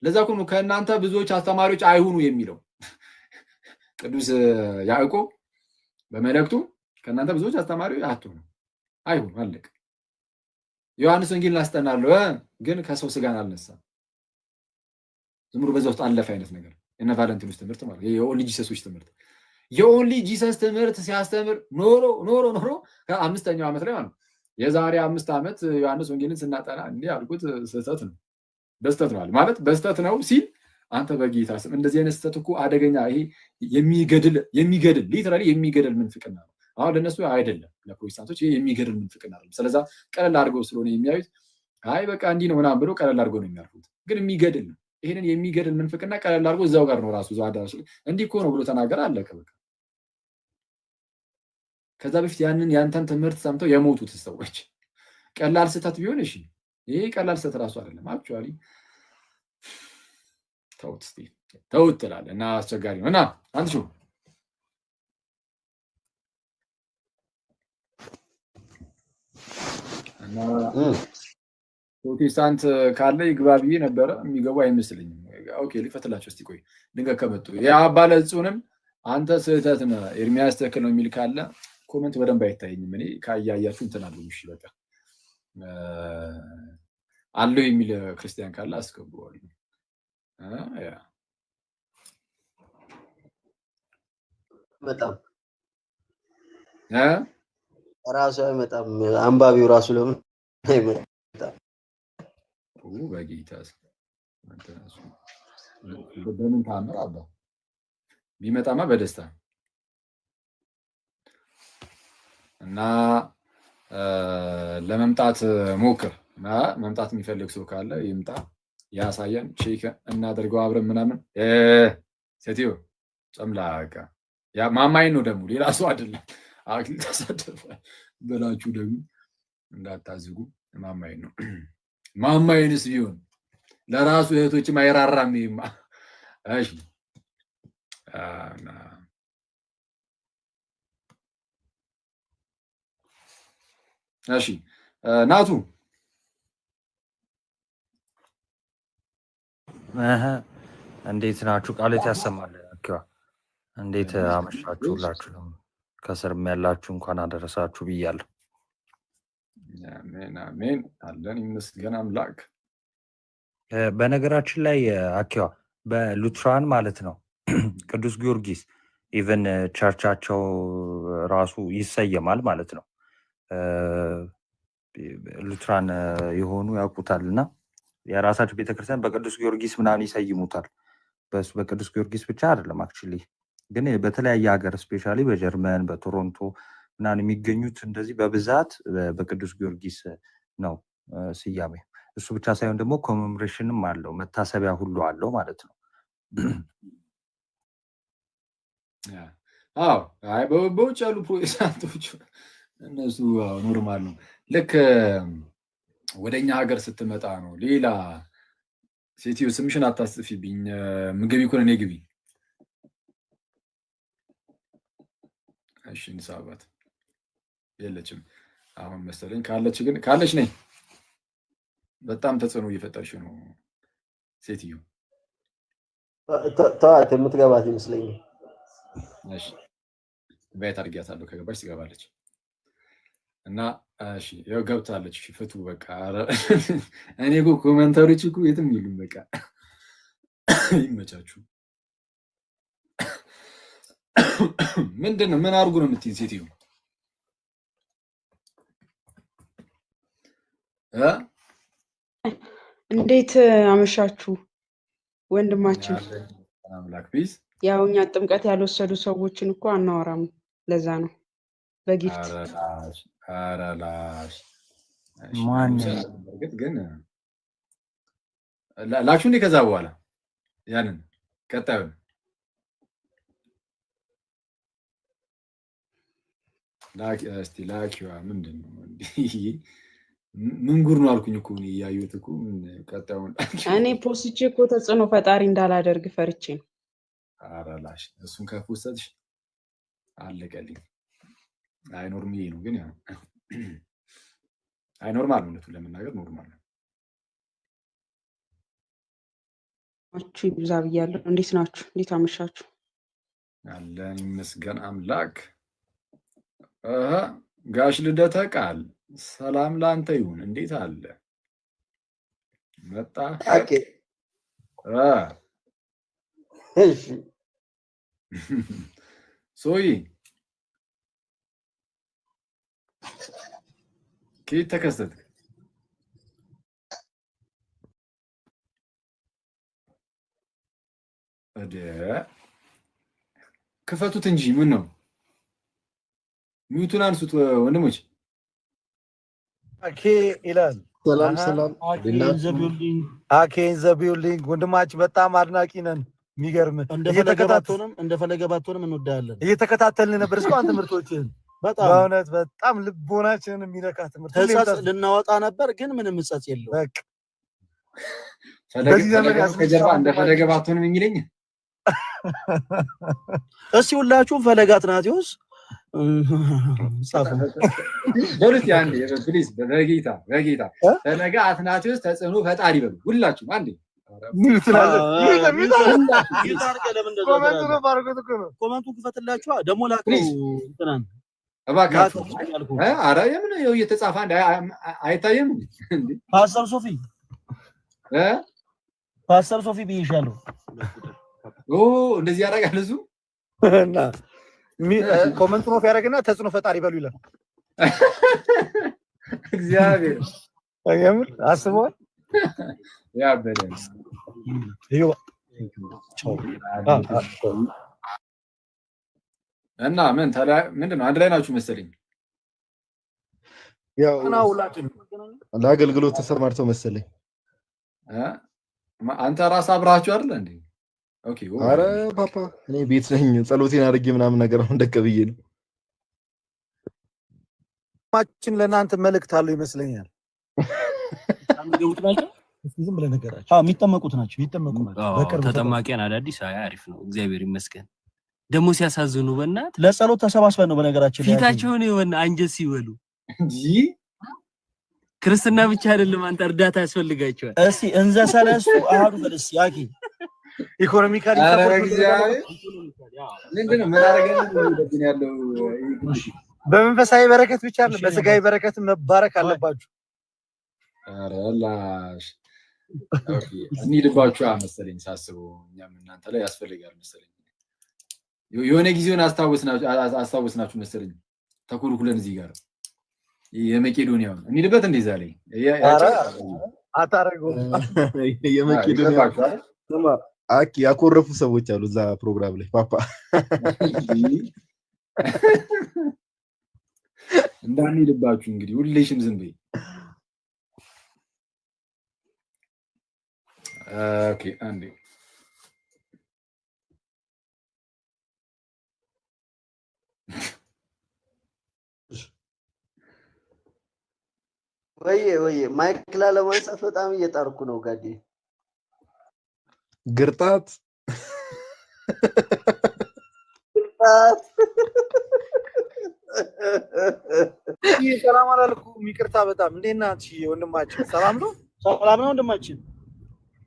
ለዛ እኮ ነው ከእናንተ ብዙዎች አስተማሪዎች አይሁኑ የሚለው ቅዱስ ያዕቆብ በመልእክቱ ከእናንተ ብዙዎች አስተማሪዎች አትሁኑ፣ አይሁኑ አለቅ። ዮሐንስ ወንጌልን አስጠናለሁ ግን ከሰው ስጋን አልነሳም። ዝም ብሎ በዛ ውስጥ አለፈ አይነት ነገር የነ ቫለንቲኖስ ትምህርት ማለት የኦንሊ ጂሰሶች ትምህርት የኦንሊ ጂሰስ ትምህርት ሲያስተምር ኖሮ ከ5ኛው ዓመት ላይ ማለት ነው የዛሬ 5 ዓመት ዮሐንስ ወንጌልን ስናጠና እንዲህ ያልኩት ስህተት ነው በስተት ነው ማለት በስተት ነው ሲል አንተ በጌታ ስም እንደዚህ አይነት ስህተት እኮ አደገኛ ይሄ የሚገድል ሊተራሊ የሚገድል ምንፍቅና ነው። አሁን ለነሱ አይደለም ለፕሮቴስታንቶች ይሄ የሚገድል ምንፍቅና አይደለም። ስለዛ ቀለል አድርገው ስለሆነ የሚያዩት አይ በቃ እንዲህ ነው ምናምን ብለው ቀለል አድርገው ነው የሚያልፉት። ግን የሚገድል ነው። ይሄንን የሚገድል ምንፍቅና ቀለል አድርጎ እዛው ጋር ነው ራሱ ዛዳሽ እንዲህ እኮ ነው ብሎ ተናገረ አለቀ በቃ። ከዛ በፊት ያንተን ትምህርት ሰምተው የሞቱት ሰዎች ቀላል ስህተት ቢሆን እሺ፣ ይሄ ቀላል ስህተት ራሱ አይደለም። አክቹአሊ ተውት ትላለህ እና አስቸጋሪ ነው እና አንተ ሹ እና ፕሮቴስታንት ካለ ይግባ ብዬ ነበረ። የሚገቡ አይመስልኝም። ኦኬ ሊፈትላቸው እስቲ ቆይ ድንገት ከመጡ የአባለ ጽኑንም አንተ ስህተት ነህ ኤርሚያስ ትክክል ነው የሚል ካለ ኮሜንት በደንብ አይታየኝም። እኔ ካያያችሁ እንትን አለው። እሺ በቃ አለው የሚል ክርስቲያን ካለ አስገባዋለሁ። ያ በጣም ራሱ አይመጣም። አንባቢው ራሱ ለምን አይመጣም? በጌታ በምን ታምር አባ ቢመጣማ በደስታ እና ለመምጣት ሞክር። መምጣት የሚፈልግ ሰው ካለ ይምጣ ያሳየን፣ ቼክ እናደርገው አብረን ምናምን። ሴትዮ ጨምላቃ ያ ማማይን ነው ደግሞ ሌላ ሰው አይደለም። አክሊል ተሰደፈ በላችሁ ደግሞ እንዳታዝጉ። ማማይን ነው። ማማይንስ ቢሆን ለራሱ እህቶችም አይራራም። ይማ እሺ እሺ ናቱ እንዴት ናችሁ? ቃልት ያሰማል። እንዴት አመሻችሁ? ሁላችሁም ከስርም ያላችሁ እንኳን አደረሳችሁ ብያለሁ። አሜን አሜን አለን ይመስገን አምላክ። በነገራችን ላይ አኪዋ በሉትራን ማለት ነው ቅዱስ ጊዮርጊስ ኢቨን ቸርቻቸው ራሱ ይሰየማል ማለት ነው። ሉትራን የሆኑ ያውቁታል እና የራሳቸው ቤተክርስቲያን በቅዱስ ጊዮርጊስ ምናምን ይሰይሙታል። በሱ በቅዱስ ጊዮርጊስ ብቻ አይደለም አክቹሊ ግን በተለያየ ሀገር ስፔሻሊ በጀርመን በቶሮንቶ ምናምን የሚገኙት እንደዚህ በብዛት በቅዱስ ጊዮርጊስ ነው ስያሜ። እሱ ብቻ ሳይሆን ደግሞ ኮሜሞሬሽንም አለው መታሰቢያ ሁሉ አለው ማለት ነው። አዎ አይ በውጭ ያሉ ፕሮቴስታንቶች እነሱ ኖርማል ነው። ልክ ወደኛ ሀገር ስትመጣ ነው ሌላ ሴትዮ ስምሽን አታስጽፊብኝ ምግቢ እኮ ነኝ ግቢ። እሺ እንሳባት የለችም አሁን መሰለኝ። ካለች ነኝ። በጣም ተጽዕኖ እየፈጠርሽ ነው ሴትዮ። ተዋት የምትገባት ይመስለኛል። እሺ ቤት አድርጊያታለሁ። ከገባች ትገባለች እና እሺ ያው ገብታለች። እሺ ፍቱ በቃ። እኔ እኮ ኮሜንታሪዎች እኮ የትም ይሉም በቃ ይመቻችሁ። ምንድን ነው ምን አድርጉ ነው የምትይኝ ሴትዮ? እንዴት አመሻችሁ ወንድማችን? አምላክ ቢዝ ያው እኛ ጥምቀት ያልወሰዱ ሰዎችን እኮ አናወራም። ለዛ ነው በጊፍት አራላሽ በርግጥ ግን ላክሹ እንዴ? ከዛ በኋላ ያንን ቀጣዩን እስቲ ላኪዋ ምንድን ነው ምን ጉር ነው አልኩኝ እኮ እኔ እያየሁት እኮ ቀጣዩን እኔ ፖስቼ እኮ ተጽዕኖ ፈጣሪ እንዳላደርግ ፈርቼ ነው። አራላሽ እሱን ከፖስተሽ አለቀልኝ። አይ ኖርማል ነው ግን ያው አይ ኖርማል ነው እውነቱን ለመናገር ኖርማል ነው። አችሁ ይብዛ ብያለሁ። እንዴት ናችሁ? እንዴት አመሻችሁ? አለን ይመስገን አምላክ። ጋሽ ልደተ ቃል ሰላም ላንተ ይሁን። እንዴት አለ መጣ? ኦኬ እሺ ሶይ ከየት ተከሰትክ? ክፈቱት እንጂ ምን ነው? ሚዩቱን አንሱት ወንድሞች። አኬ ይላል። ሰላም ሰላም። አኬን ዘቢውልኝ ወንድማችን በጣም አድናቂ ነን። የሚገርም እንደፈለገ ባትሆንም እንወዳለን። እየተከታተልን ነበር እስካሁን ትምህርቶችን በእውነት በጣም ልቦናችንን የሚነካ ትምህርት ልናወጣ ነበር፣ ግን ምንም እጸጽ የለው። በቃ በዚህ ዘመን ከጀርባ እንደፈለገ ባትሆንም የሚለኝ እስቲ ሁላችሁም ፈለገ አትናቴዎስ ጻፉ በሉት ያንዴ ፕሊዝ። በጌታ ፈለገ አትናቴዎስ ተጽዕኖ ፈጣሪ በሉ ሁላችሁም አንዴ። ኮመንቱን ክፈትላችኋ ደግሞ ላከው እንትናን እባካችሁ። ኧረ የምን ነው እየተጻፈ አንድ አይታየም እንዴ? ፓስተር ሶፊ ብዬሻለሁ። እንደዚህ ያደርጋል እሱ እና ኮመንቱን ኦፍ ያደርግና ተጽዕኖ ፈጣሪ በሉ ይላል። እግዚአብሔር የምር አስበዋል። ያበደ እና ምንድን ነው አንድ ላይ ናችሁ መሰለኝ። ያው ለአገልግሎት ተሰማርተው መሰለኝ። አንተ ራስህ አብራችሁ አይደል እንዴ? ኦኬ። አረ ፓፓ እኔ ቤት ነኝ፣ ጸሎቴን አድርጌ ምናምን ነገር አሁን ደቀብዬ ነው። ማችን ለእናንተ መልእክት አለው ይመስለኛል። ዝም ብለህ ነገራቸው። የሚጠመቁት ናቸው። በቅርብ ተጠማቂያን አዳዲስ አሪፍ ነው። እግዚአብሔር ይመስገን። ደግሞ ሲያሳዝኑ በእናት ለጸሎት ተሰባስበን ነው በነገራችን ላይ ፊታቸውን የሆነ አንጀት ሲበሉ እንጂ ክርስትና ብቻ አይደለም፣ አንተ እርዳታ ያስፈልጋቸዋል። እስቲ እንዘ ሰለስቱ አሐዱ ፈለስ ያኪ ኢኮኖሚካሊ ምንድነው ምን አደረገን ያለው? በመንፈሳዊ በረከት ብቻ አይደለም በስጋዊ በረከት መባረክ አለባችሁ። ኧረ ላሽ ኦኬ። እንሂድባችሁ መሰለኝ ሳስበው፣ እኛም እናንተ ላይ ያስፈልጋል መሰለኝ። የሆነ ጊዜውን አስታውስናችሁ መሰለኝ ተኩልኩለን እዚህ ጋር የመቄዶንያው እንሂድበት እንደዛ ላይ አታረገው የመቄዶንያው አኪ ያኮረፉ ሰዎች አሉ እዛ ፕሮግራም ላይ ፓፓ እንዳንሄድባችሁ እንግዲህ ሁሌሽም ዝም በይ። ኦኬ አንዴ ወይ ማይክ ላለማንሳት በጣም እየጣርኩ ነው ጋዲ ግርጣት ሰላም አላልኩም። ይቅርታ በጣም እንዴት ናችሁ ወንድማችን? ሰላም ነው ወንድማችን።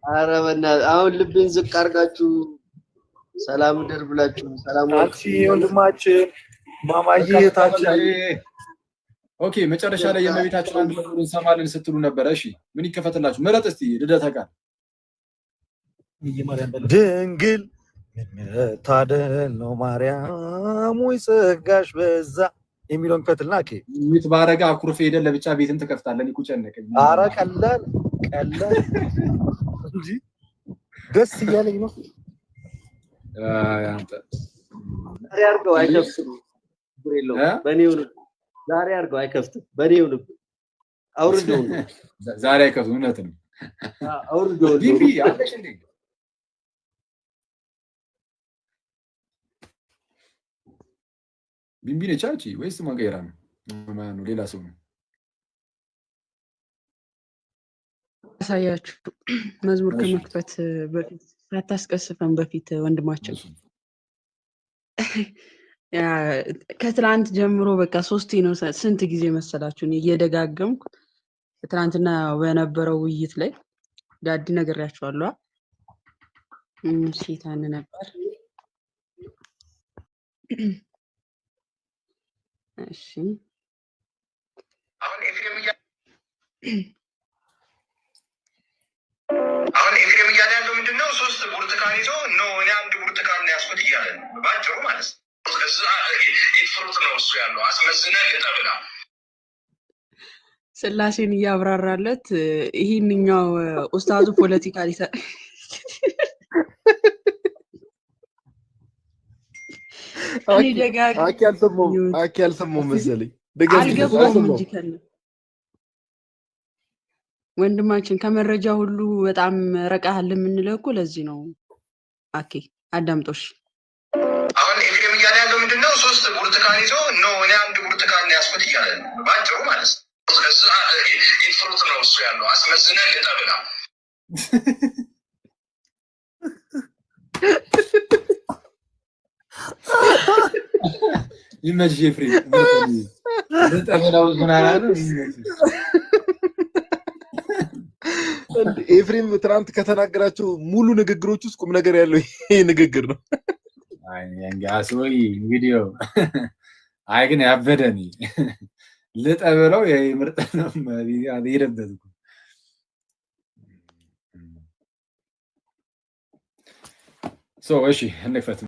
ኧረ በእናትህ አሁን ልቤን ዝቅ አድርጋችሁ ሰላም ደር ብላችሁ ሰላም አንቺ ወንድማችን ማማዬ ታች ኦኬ። መጨረሻ ላይ የእመቤታችን አንድ መዝሙር እንሰማለን ስትሉ ነበረ። እሺ ምን ይከፈትላችሁ? ምረጥ እስቲ ልደታ ቃል ድንግል ታደል ነው ማርያም ወይ ጸጋሽ በዛ የሚለውን ከትልና ኦኬ ምትባረጋ አኩርፍ ሄደን ለብቻ ቤትን ትከፍታለን። ይኩ ጨነቀኝ። ኧረ ቀላል እንጂ ደስ እያለኝ ነው። አንተ ዛሬ አድርገው አይከፍትም። በኔው ዛሬ አድርገው አይከፍትም። በኔው አውርደው ዛሬ አይከፍትም። እውነት ነው። አውርደው ቢቢ አለሽ እንዴ? ቢምቢ ነች አንቺ ወይስ ማገራ ነው? ማን ነው? ሌላ ሰው ነው? አሳያችሁ መዝሙር ከመክፈት በፊት ሳታስቀስፈን በፊት ወንድማችን ከትላንት ጀምሮ በቃ 3 ነው። ስንት ጊዜ መሰላችሁ እየደጋገምኩ ትላንትና በነበረው ውይይት ላይ ጋዲ ነግሬያችኋለሁ። ሴታን ነበር። እሺ አሁን ኤፍሬም እያለ ያለው ምንድነው? 3 ብርቱካን ይዞ ነው እኔ 1 ብርቱካን ነው ያስኩት እያለ ነው ባጭሩ ማለት ነው። ፍሩት ነው እሱ ያለው አስመስነ ልጠብላ ስላሴን እያብራራለት ይህንኛው ኡስታዙ ፖለቲካ ሊሰ አኪ አልሰማሁም መሰለኝ አልገባውም እንጂ ከነ ወንድማችን ከመረጃ ሁሉ በጣም ረቃሃል የምንለው እኮ ለዚህ ነው። አኬ አዳምጦሽ አሁን ኤፍሬም እያለ ያለው ምንድነው? 3 ብርቱካን ይዞ ነው እኔ 1 ብርቱካን ያስፈት እያለ ባጭሩ ማለት ነው። ከዛ ፍሩት ነው እሱ ያለው አስመስነ ልጠብላ ይመጅ ኤፍሬም ልጠብላው ዝናና ነው። ኤፍሬም ትናንት ከተናገራቸው ሙሉ ንግግሮች ውስጥ ቁም ነገር ያለው ይሄ ንግግር ነው። አይ እንጋስ ወይ ቪዲዮ አይ ግን ያበደኒ ልጠብለው የምርጥ ነው ይረበዝ ሶ እሺ እንፈት